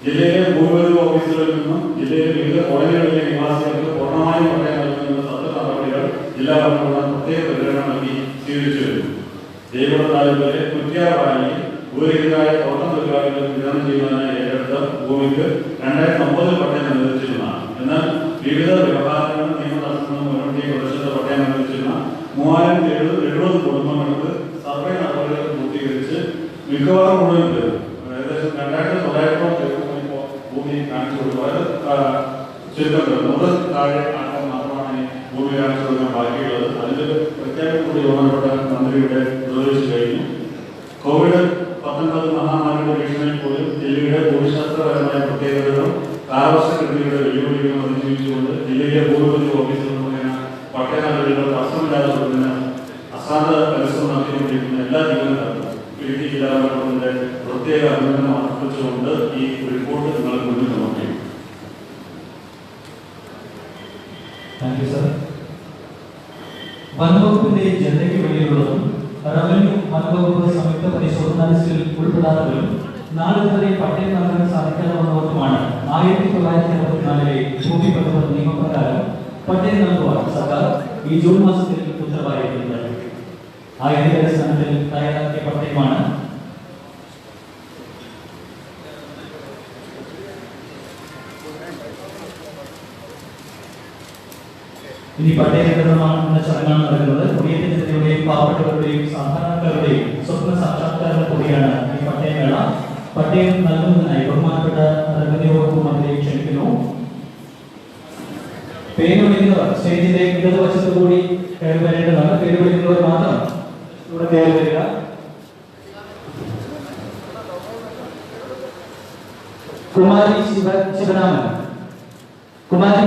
ജില്ലയിലെ ഭൂപതി ഓഫീസുകളിൽ നിന്നും ജില്ലയിലെ വിവിധ കോളനികളിലെ നിവാസികൾക്ക് പൂർണ്ണമായും പട്ടയം നൽകുന്ന സത്വ നടപടികൾ ജില്ലാ ഭരണകൂടം പ്രത്യേക പരിഗണന നൽകി സ്വീകരിച്ചു വരുന്നു. ജയപുരം താലൂക്കിലെ കുറ്റ്യാർവാലിയിൽ ഭൂരഹിതരായ തോട്ടം തൊഴിലാളികൾക്ക് വിതരണം ചെയ്യുന്നതിനായി ഏറ്റെടുത്ത ഭൂമിക്ക് 2009 പട്ടയം അനുവദിച്ചിരുന്നതാണ്. എന്നാൽ വിവിധ വ്യവഹാരങ്ങൾ നിയമ തടസ്സങ്ങൾ മുൻനിർത്തി പ്രദേശത്തെ പട്ടയം അനുവദിച്ചിരുന്ന 3070 കുടുംബങ്ങൾക്ക് സർവേ നടപടികൾ പൂർത്തീകരിച്ച് മിക്കവാറും മുഴുവൻ പേരും ഏകദേശം 2,900 പേർക്ക് ഭൂമി കാണിച്ചു കൊടുക്കും. അതായത് ചുരുക്കം 100 താഴെ ആൾക്കാർ മാത്രമാണ് ഭൂമി കാണിച്ചു കൊടുക്കാൻ ബാക്കിയുള്ളത്. അതിന്റെ പ്രത്യേകം കൂടി ബഹുമാനപ്പെട്ട മന്ത്രിയുടെ നിർദ്ദേശിച്ചു കഴിഞ്ഞു. COVID-19 മഹാമാരിയുടെ ഭീഷണിയിൽ പോലും ജില്ലയുടെ ഭൂമിശാസ്ത്രപരമായ പ്രത്യേകതകളും കാലവർഷക്കെടുതിയുടെ വെല്ലുവിളികളും അതിജീവിച്ചുകൊണ്ട് ജില്ലയിലെ ഭൂപതി ഓഫീസുകൾ മുഖേന പട്ടയ നടപടികൾ തടസ്സമില്ലാതെ തുടരുന്ന അസാധ പരിശ്രമം നടത്തിക്കൊണ്ടിരിക്കുന്ന എല്ലാ ജീവനക്കാർക്കും ഇടുക്കി ജില്ലാ ഭരണകൂടത്തിന്റെ പ്രത്യേക അഭിനന്ദനം അർപ്പിച്ചുകൊണ്ട് ഈ റിപ്പോർട്ട് നിങ്ങൾക്ക് മുന്നിൽ സമർപ്പിക്കും. Thank you sir. വനംവകുപ്പിന്റെ ജനതയ്ക്ക് വേണ്ടിയുള്ളതും റവന്യൂ വനംവകുപ്പ് സംയുക്ത പരിശോധനാ ലിസ്റ്റിൽ ഉൾപ്പെടാത്തവരും നാളെ വരെ പട്ടയം നൽകാൻ സാധിക്കാതെ വന്നവർക്കുമാണ് 1964 ഭൂമി പതിവ് നിയമപ്രകാരം പട്ടയം നൽകുവാൻ സർക്കാർ ഈ ജൂൺ മാസത്തിൽ ഉത്തരവായിരിക്കുന്നത്. ആയതിന്റെ അടിസ്ഥാനത്തിൽ തയ്യാറാക്കിയ പട്ടയമാണ് ഇനി പട്ടയ വിതരണമാണ് ചടങ്ങാണ് നടക്കുന്നത്. കുടിയേറ്റ ജനതയുടെയും പാവപ്പെട്ടവരുടെയും സാധാരണക്കാരുടെയും സ്വപ്ന സാക്ഷാത്കാരം കൂടിയാണ് ഈ പട്ടയമേള. പട്ടയം നൽകുന്നതിനായി ബഹുമാനപ്പെട്ട റവന്യൂ വകുപ്പ് മന്ത്രിയെ ക്ഷണിക്കുന്നു. പേര് വിളിക്കുന്നവർ സ്റ്റേജിന്റെ ഇടതുവശത്തു കൂടി കയറി വരേണ്ടതാണ്. പേര് വിളിക്കുന്നവർ മാത്രം ഇവിടെ കയറി വരിക. കുമാരി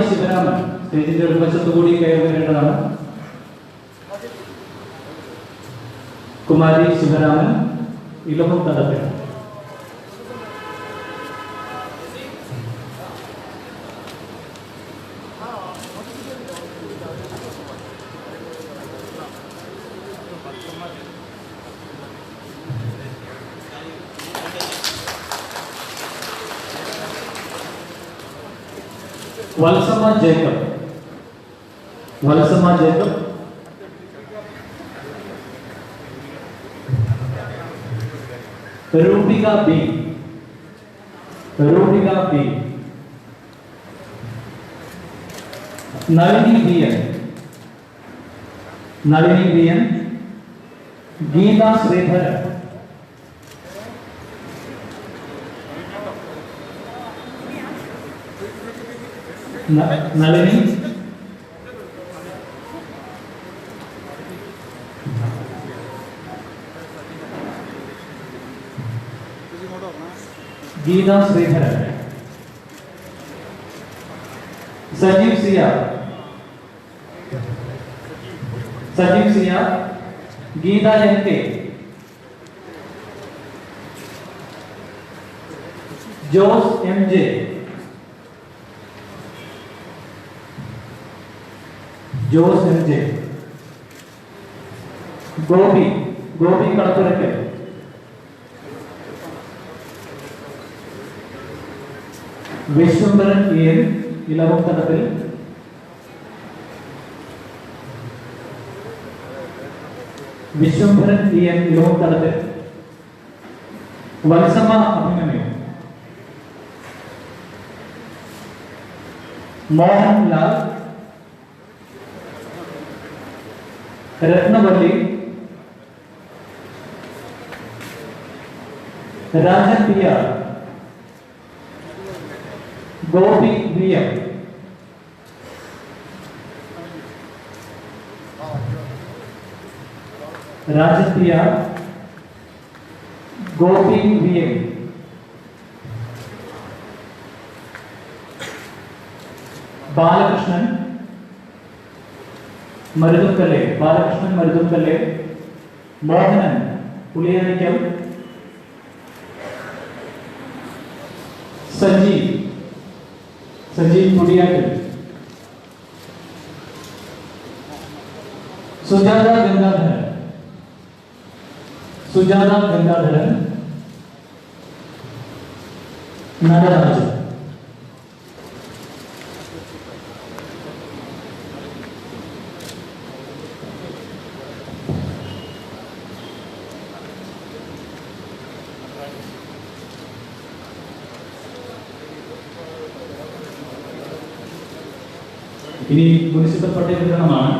ശിവരാമൻ സ്റ്റേജിന്റെ ഇടതുവശത്തു കൂടി കയറി വരേണ്ടതാണ്. Kumari Sivaraman Ilavumthadathil. Valsamma Jacob, Rubika B, Nalini B N, Geetha Sreedharan, Nalini, Geetha Sreedharan, Sajeev Siya, Geetha N K, Jose M J, Gopi Kalappurakkal, Viswambharan N Ilavumthadathil, Valsama Abhimanyu, Mohanlal, Rathnavalli, Rajan P R, Gopi V M, Balakrishnan Maruthukkalle, Mohanan Puliyanickal, Sajeev Kudiyattil, Sujatha Gangadharan, Natarajan. ഇനി മുനിസിപ്പൽ പട്ടയ വിതരണമാണ്.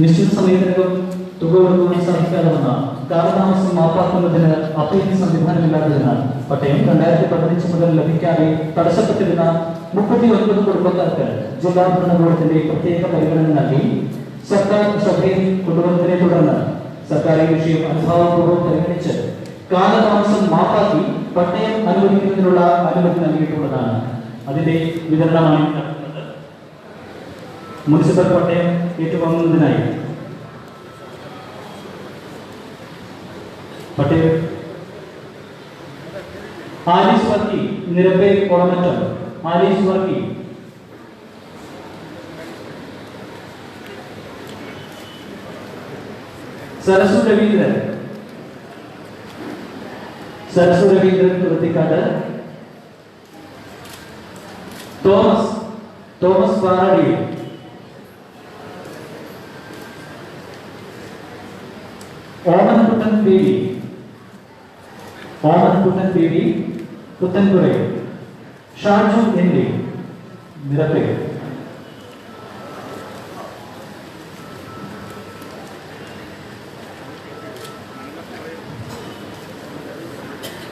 നിശ്ചിത സമയത്തിനകം തുക കൊടുക്കുവാൻ സാധിക്കാതെ വന്ന കാലതാമസം മാപ്പാക്കുന്നതിന് അപ്പീൽ സംവിധാനമില്ലാത്തതിനാൽ പട്ടയം 2015 മുതൽ ലഭിക്കാതെ തടസ്സപ്പെട്ടിരുന്ന 39 കുടുംബക്കാർക്ക് ജില്ലാ ഭരണകൂടത്തിന്റെ പ്രത്യേക പരിഗണന നൽകി സർക്കാർ ശ്രദ്ധയിൽ കൊണ്ടുവന്നതിനെ തുടർന്ന് സർക്കാർ ഈ വിഷയം അനുഭാവപൂർവ്വം പരിഗണിച്ച് കാലതാമസം മാപ്പാക്കി പട്ടയം അനുവദിക്കുന്നതിനുള്ള അനുമതി നൽകിയിട്ടുള്ളതാണ്. അതിന്റെ വിതരണമാണ് മുനിസിപ്പൽ പട്ടയം ഏറ്റുവാങ്ങുന്നതിനായി പട്ടയം Alice Varkey, Nirappe Kolamattam, Alice Varkey, Sarasu Raveendran Thurathikkad, Thomas Paradi, Omanakuttan Baby Puthenpura, Shaju N D Nirappe,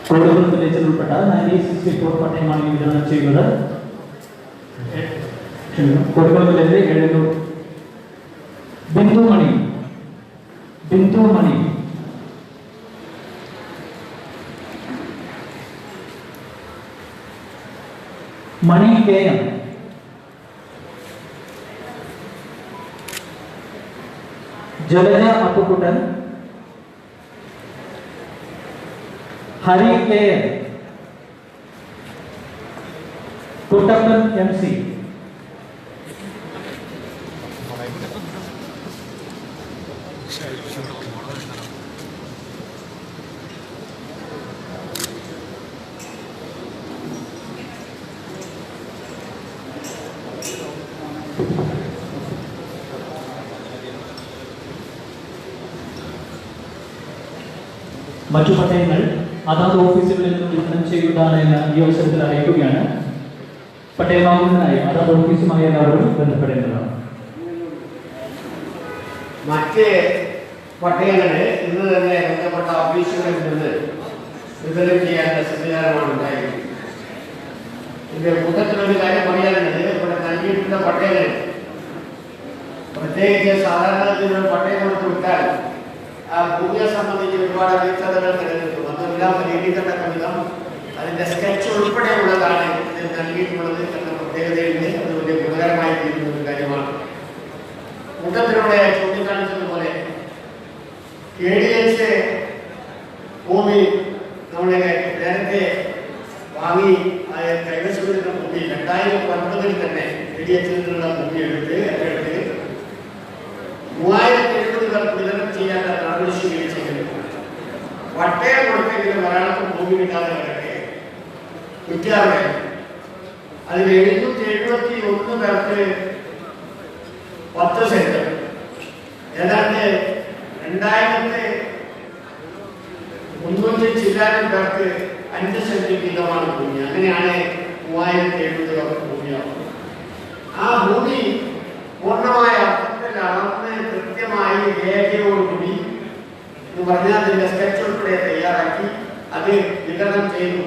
Kozhikode വില്ലേജിൽ ഉൾപ്പെട്ട 96 പട്ടയമാണ് വിതരണം ചെയ്യുന്നത്. കോഴിക്കോട് വില്ലേജിലെ 700. Bindumani, Mani K M, Jalaja Appukuttan, Hari K N, Kuttappan M C, മറ്റു പട്ടയങ്ങൾ അതാത് ഓഫീസുകളിൽ നിന്ന് വിതരണം ചെയ്യുന്നതാണ് എന്ന് ഈ അവസരത്തിൽ അറിയിക്കുകയാണ്. പട്ടയം വാങ്ങുന്നതിനായി അതാത് ഓഫീസുമായി എല്ലാവരും ബന്ധപ്പെടേണ്ടതാണ്. മറ്റ് പട്ടയങ്ങളെ ഇന്ന് തന്നെ ബന്ധപ്പെട്ട ഓഫീസുകളിൽ നിന്ന് വിതരണം ചെയ്യാനുള്ള സംവിധാനമാണ് ഉണ്ടായിരിക്കുന്നത്. ഇതിന്റെ കൂട്ടത്തിലൊരു കാര്യം പറയാനുള്ളത്, ഇവിടെ നൽകിയിട്ടുള്ള പട്ടയങ്ങൾ പ്രത്യേകിച്ച് സാധാരണ പട്ടയം കൊടുത്ത് വിട്ടാൽ ആ ഭൂമിയെ സംബന്ധിച്ച് ഒരുപാട് അവ്യക്തതകൾ നിലനിൽക്കും. അതെല്ലാം പരിഹരിക്കേണ്ട കവിതം അതിന്റെ സ്കെച്ച് ഉൾപ്പെടെയുള്ളതാണ് ഇതിൽ നൽകിയിട്ടുള്ളത് എന്ന പ്രത്യേകതയുണ്ട്. അത് വലിയ ഗുണകരമായി തീരുന്ന ഒരു കാര്യമാണ്. കൂട്ടത്തിലൂടെ ചൂണ്ടിക്കാണിച്ചതുപോലെ KDH ഭൂമി നമ്മളെ നേരത്തെ വാങ്ങി കൈവശപ്പെടുന്ന ഭൂമി 2009 തന്നെ KDH നിന്നുള്ള ഭൂമി എടുത്ത് 3070 പേർക്ക് വിതരണം ചെയ്യാൻ നടപടി സ്വീകരിച്ചെങ്കിലും പട്ടയം കൊടുത്തെങ്കിലും ഒരാൾക്ക് ഭൂമി കിട്ടാതെ കിടക്കെ കുറ്റാറ് അതിൽ 771 പേർക്ക് 10 സെന്റ്, ഏതാണ്ട് 2300 ചില്ലാനും പേർക്ക് 5 സെന്റ് വീതമാണ് ഭൂമി. അങ്ങനെയാണ് 3070 പേർക്ക് ഭൂമിയാവുന്നത്. ആ ഭൂമി പൂർണ്ണമായ അർത്ഥത്തിൽ അളന്ന് കൃത്യമായി രേഖയോടുകൂടി എന്ന് പറഞ്ഞാൽ അതിന്റെ സ്കെച്ച് ഉൾപ്പെടെ തയ്യാറാക്കി അത് വിതരണം ചെയ്ത്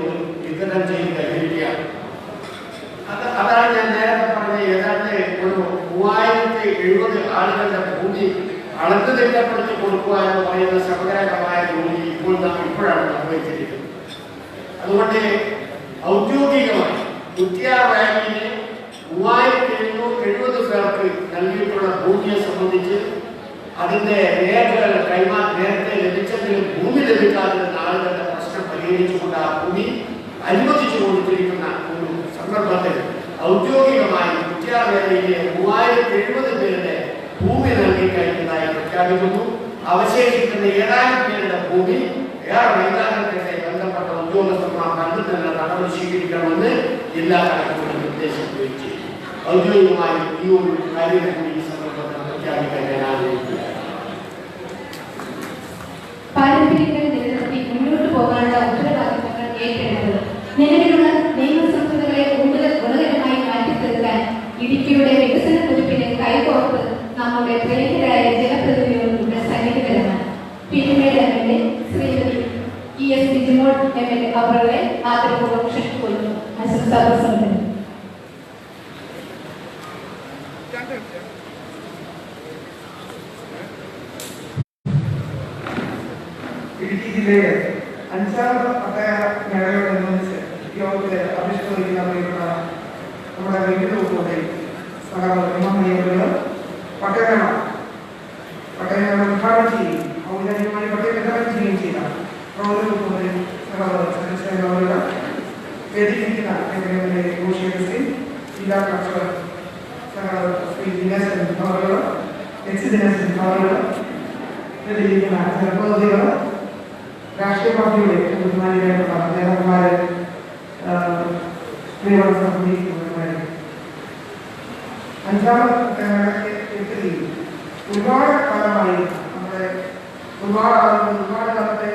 കഴിഞ്ഞിരിക്കുകയാണ്. അതാണ് ഞാൻ നേരത്തെ പറഞ്ഞ ഏതാണ്ട് ഒരു 3070 ആളുകളുടെ ഭൂമി അളന്ന് തിട്ടപ്പെടുത്തി കൊടുക്കുക എന്ന് പറയുന്ന ശ്രമകരമായ ജോലി ഇപ്പോഴാണ് നിർവഹിച്ചിരിക്കുന്നത്. അതുകൊണ്ട് ഔദ്യോഗികമായി കുറ്റിയാർ വാലിയിലെ 3770 പേർക്ക് നൽകിയിട്ടുള്ള ഭൂമിയെ സംബന്ധിച്ച് അതിന്റെ രേഖകൾ നേരത്തെ ലഭിച്ചെങ്കിലും ഭൂമി ലഭിക്കാതിരുന്ന ആളുകളുടെ പ്രശ്നം പരിഹരിച്ചുകൊണ്ട് ആ ഭൂമി അനുവദിച്ചു കൊടുത്തിരിക്കുന്ന ഒരു സന്ദർഭത്തിൽ ഔദ്യോഗികമായി കുറ്റിയാർ വേലയിലെ 3070 പേരുടെ ഭൂമി നൽകി കഴിഞ്ഞതായി പ്രഖ്യാപിക്കുന്നു. അവശേഷിക്കുന്ന 7000 പേരുടെ ഭൂമി വൈകാരികത്തെ ബന്ധപ്പെട്ട ഉദ്യോഗസ്ഥന്മാർ കണ്ടെത്തുന്ന നടപടി സ്വീകരിക്കണമെന്ന് ജില്ലാ കളക്ടറുടെ നിർദ്ദേശിക്കുകയും ചെയ്തു. ഔദ്യോഗികമായി ഈ ഒരു കാര്യം കൂടി ഈ സന്ദർഭത്തിൽ പ്രഖ്യാപിക്കാൻ ഞാൻ ആഗ്രഹിക്കുകയാണ്. പാരമ്പര്യങ്ങൾ നിലനിർത്തി മുന്നോട്ട് പോകാനുള്ള ഉത്തരവാദിത്തങ്ങൾ ഏറ്റെടുത്തത് നിലവിലുള്ള നിയമസംഹിതകളെ കൂടുതൽ ഗുണകരമായി മാറ്റിത്തീർക്കാൻ ഇടുക്കിയുടെ വികസന കുതിപ്പിന് കൈകോർത്ത് നമ്മുടെ പ്രമുഖരായ ജനപ്രതിനിധികളുടെ സന്നിഹിതരാണ്. പിന്നീട് MLA Shrimati ES Bijimol MLA അവരുടെ ആദരപൂർവ്വം ക്ഷണിച്ചുകൊള്ളുന്നു. ആശംസാപ്രസംഗത്തിന് ഇടുക്കി ജില്ലയിലെ 5ാമത് പട്ടയ മേളയോടനുബന്ധിച്ച് യോഗത്തിൽ അഭിഷേകിക്കുന്ന നമ്മുടെ വൈദ്യുത വകുപ്പുകളുടെ പട്ടയമേള ഉദ്ഘാടനം ചെയ്യുകയും ഔദ്യോഗികമായി പട്ടയം വിതരണം ചെയ്യുകയും ചെയ്ത പ്രവർത്തന വകുപ്പുകളുടെ വേദിയിരിക്കുന്ന ശ്രീ ജില്ലാ കളക്ടർ ശ്രീ ദിനേശൻ അവറുകൾ ദിനേശൻ അവറുകൾ വേദിയിരിക്കുന്ന ജനപ്രതിനിധികൾ രാഷ്ട്രീയ പാർട്ടിയുടെ ബഹുമാനിയായിട്ടുള്ള നേതാക്കന്മാരെ സംബന്ധിക്കുന്നവരെ 5ാമത് ഒരുപാട് കാലമായി നമ്മുടെ ഒരുപാട് കാലത്തെ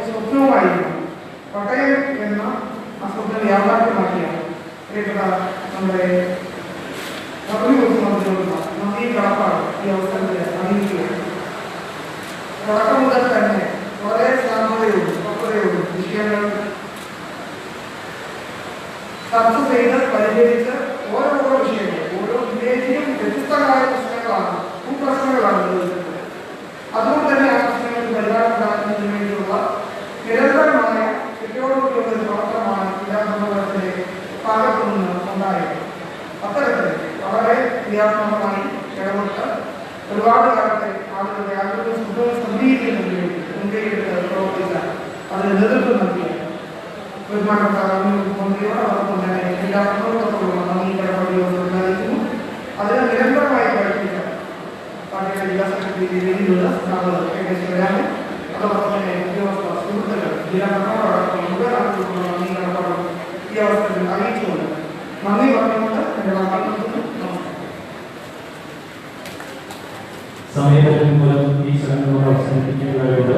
സ്വപ്നവുമായിരുന്നു പട്ടയം എന്ന ആ സ്വപ്നം യാഥാർത്ഥ്യമാക്കിയ പ്രിയപ്പെട്ട നമ്മുടെ നന്ദി കടപ്പാട് ഈ അവസരത്തിൽ അറിയിക്കുകയാണ്. തുടക്കം മുതൽ തന്നെ വളരെ സാധ്യതയോടും പക്വതയോടും വിഷയങ്ങൾ ചർച്ച ചെയ്ത് പരിഹരിച്ച് ഓരോ വിഷയങ്ങളും ഓരോ വില്ലേജിലും വ്യത്യസ്തമായ പ്രശ്നങ്ങളാണ് ഭൂപ്രശ്നങ്ങളാണ്. അതുകൊണ്ട് തന്നെ ആ പ്രശ്നങ്ങൾക്ക് പരിഹാരം ഉണ്ടാക്കുന്നതിന് വേണ്ടിയുള്ള നിരന്തരമായ കെട്ടിയോടുകൂടിയുള്ള ഒരു പ്രവർത്തനമാണ് ജില്ലാ ഭരണകൂടത്തിന്റെ ഭാഗത്തു നിന്ന് ഉണ്ടായത്. അത്തരത്തിൽ വളരെ ക്രിയാത്മകമായി ഇടപെട്ട് ഒരുപാട് കാലത്തെ ആളുകളുടെ ആളുകളുടെ സുഖവും സമീപിക്കുന്നതിന് വേണ്ടി മുൻകൈയെടുത്ത് പ്രവർത്തിച്ച അതിന് നേതൃത്വം നൽകിയ ബഹുമാനപ്പെട്ട മന്ത്രിയോട് അതോടൊപ്പം തന്നെ എല്ലാ പ്രവർത്തകരോടുള്ള നന്ദി കടപ്പാടിയോട് പ്രഖ്യാപിക്കുന്നു. അതിനെ നിരന്തരമായി പ്രവർത്തിച്ച പാർട്ടിയുടെ ജില്ലാ സെക്രട്ടറി വേദിയിലുള്ള ഏകദേശം അതോടൊപ്പം തന്നെ ഉദ്യോഗസ്ഥ സുഹൃത്തുക്കൾ ജില്ലാ ഭരണകൂടം മുഴുവൻ ആളുകൾക്കുള്ള നന്ദി കടപ്പാടും ഈ അവസരത്തിൽ അറിയിച്ചുകൊണ്ട് നന്ദി പറഞ്ഞുകൊണ്ട് എൻ്റെ വാക്കുകൾ നമസ്കാരം. സമയപരിധി മൂലം ഈ ചടങ്ങുകൾ അവസാനിപ്പിക്കേണ്ടവരോട്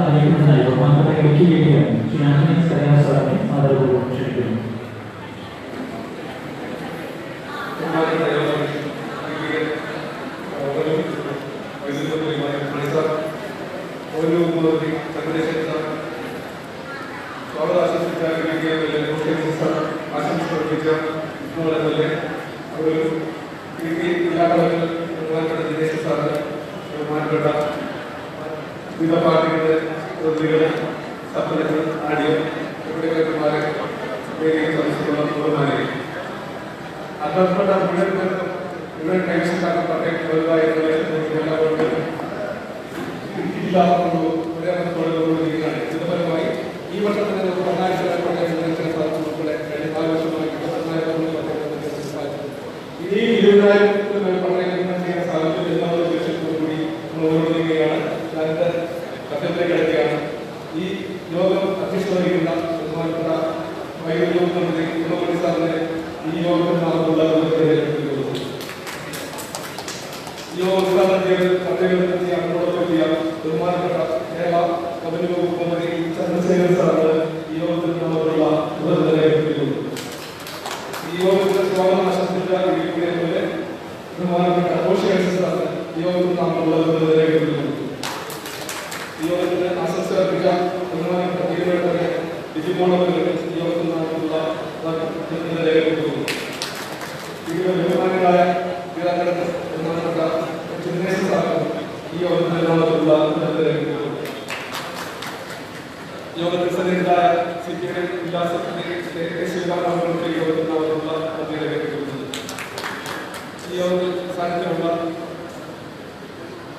അറിയിക്കുന്നതായി ബഹുമാനപ്പെട്ട ഇടുക്കി ഏരിയ ശ്രീ ആന്റണി സരിയാർ സാറിനെ ആദരപൂർവ്വം ക്ഷണിക്കുന്നു. സ്വാഗത ആശംസിച്ച നിർമ്മിച്ച നമ്മളെ ഒരു ബഹുമാനപ്പെട്ട ദിനേശ് സാറ്, ബഹുമാനപ്പെട്ട വിവിധ പാർട്ടികളുടെ പ്രതിനിധികളെ, സപ്ലൈകൾ, ആഡിയോ ഇവിടെമാരെ വേദിയിൽ സദസ്സിലുള്ള ബഹുമാനികൾ, അർഹപ്പെട്ട മുഴുവൻ ടൈംസുകാരുടെ പട്ടയം എല്ലാവർക്കും ഇതിന്റെ ഫലമായി ഈ വർഷത്തിന് ഈ 20,000 പട്ടയങ്ങൾ ചെയ്യാൻ സാധിക്കും എന്നുള്ള ഉദ്ദേശത്തോടുകൂടി നമ്മൾ മുന്നോട്ട് നീങ്ങുകയാണ്. അതിന്റെ ഘട്ടത്തിലേക്ക് കിടക്കുകയാണ്. ഈ യോഗം അധ്യക്ഷത വഹിക്കുന്ന ബഹുമാനപ്പെട്ട വൈദ്യുതി മന്ത്രി സാറിനെ ഈ യോഗത്തിൽ നാമമുള്ള ഈ യോഗം ഉദ്ഘാടനം ചെയ്ത് കഥകളെത്തി അങ്ങോട്ടൊക്കെ ചെയ്യാം ബഹുമാനപ്പെട്ട കേരള റവന്യൂ വകുപ്പ് മന്ത്രി ചന്ദ്രശേഖരൻ സാറാണ് ഈ യോഗത്തിൽ നാമമുള്ള ഉപനിലയിലെത്തിയിട്ടുള്ളത്. ഈ യോഗത്തിന്റെ സ്വാഗതം ആശംസിച്ച പോലെ ബഹുമാനപ്പെട്ട ഘോഷകേശൻ സാറിന് ഈ യോഗത്തിൽ നാമമുള്ള ഉപനിലയിലെത്തിയിട്ടുള്ളത്. ഈ യോഗത്തിന് ആശംസ അർപ്പിക്കാൻ ബഹുമാനപ്പെട്ട തീരുമാനത്തെ ഡിജിമോണവர்கள் ഈ യോഗത്തിൽ നാമമുള്ള ഉപനിലയിലെത്തിയിട്ടുള്ളത്. ഇതിന്റെ ബഹുമാനങ്ങളായ ബഹുമാനപ്പെട്ട ദിനേശ് സാറ് ഈ യോഗത്തിൽ നാമമുള്ള ഉപനിലയിലെത്തിയിട്ടുള്ളത്. യോഗത്തിൽ സന്നിഹിതരായ സിപിഐ ജില്ലാ സെക്രട്ടറി ശ്രീകാന്ത് ഈ യോഗത്തിൽ നാമമുള്ള ഉപനിലയിലെത്തിയിട്ടുള്ളത്. ഈ യോഗത്തിൽ സാന്നിധ്യമുള്ള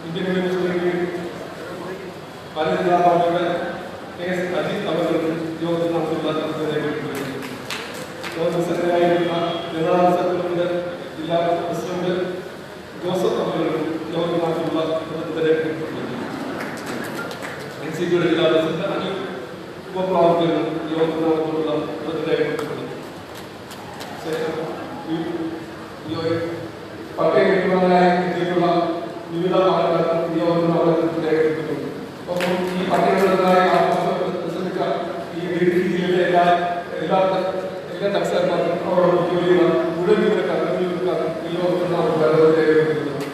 ഇന്ത്യൻ യൂണിവേഴ്സിറ്റി പല ജില്ലാ പാർട്ടിയുടെ KS അജിത് അവർക്ക് യോഗത്തിൽ നാമമുള്ള ഉപനിലയിലെത്തിയിട്ടുള്ളത്. യോഗത്തിൽ സന്നിഹിതരായിരുന്ന ജനറൽ സെക്രട്ടറിയുടെ ജില്ലാ പ്രസിഡന്റ് ജോസഫ് അവർക്ക് യോഗത്തിൽ നാമമുള്ള ഉപനിലയിലെത്തിയിട്ടുള്ളത്. NCPയുടെ ജില്ലാ പ്രസിഡന്റ് അനിൽ ഉപപ്രവർത്തകരും യോഗത്തിൽ നാമമുള്ള ഉപനിലയിലെത്തിയിട്ടുള്ളത്. പട്ടയം എത്തിയിട്ടുള്ള വിവിധ ആളുകൾക്കും ഈ യോഗത്തിൽ രേഖപ്പെടുത്തിയിട്ടുണ്ട്. അപ്പം ഈ പട്ടയത്തിനായി ശ്രമിച്ച ഈ ജില്ലയിലെ എല്ലാ ടക്സാർമാർക്കും അവരോട് ജോലിയുള്ള മുഴുവൻ ജീവനക്കാർക്കും ഈ യോഗത്തിൽ രേഖപ്പെടുത്തിയിട്ടുണ്ട്.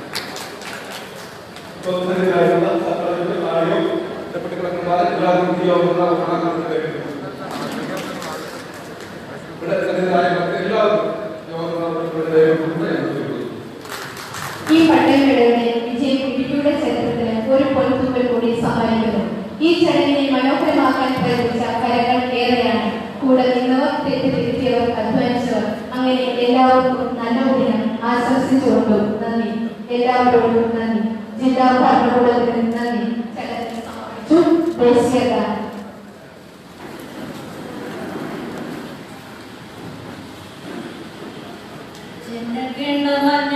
ഡെപ്യൂട്ടി കളക്ടർമാർ എല്ലാവരും ഈ യോഗത്തിൽ രേഖപ്പെടുത്തിയിട്ടുണ്ട്. ഇവിടെ എല്ലാവർക്കും യോഗത്തിൽ രേഖപ്പെടുത്തിയിട്ടുണ്ട്. ഈ പട്ടയമെടുയുടെ വിജയം ഇടുക്കിയുടെ ചരിത്രത്തിന് ഒരു പൊൻതുമ്പൽ കൂടി സഹായിക്കുന്നു. ഈ ചടങ്ങിനെ മനോഹരമാക്കാൻ പ്രയത്നിച്ച കരങ്ങൾ ഏറെയാണ്. കൂടെ നിന്നവർ, തെറ്റിദ്ധരിച്ചവർ, അധ്വാനിച്ചവർ, അങ്ങനെ എല്ലാവർക്കും നല്ല ദിനം ആശംസിച്ചുകൊണ്ടും നന്ദി. എല്ലാവരോടും നന്ദി. ജില്ലാ ഭരണകൂടത്തിന് നന്ദി. ചടങ്ങിൽ സമാപിച്ചു. ദേശീയ ഗാനം. ജനഗണമന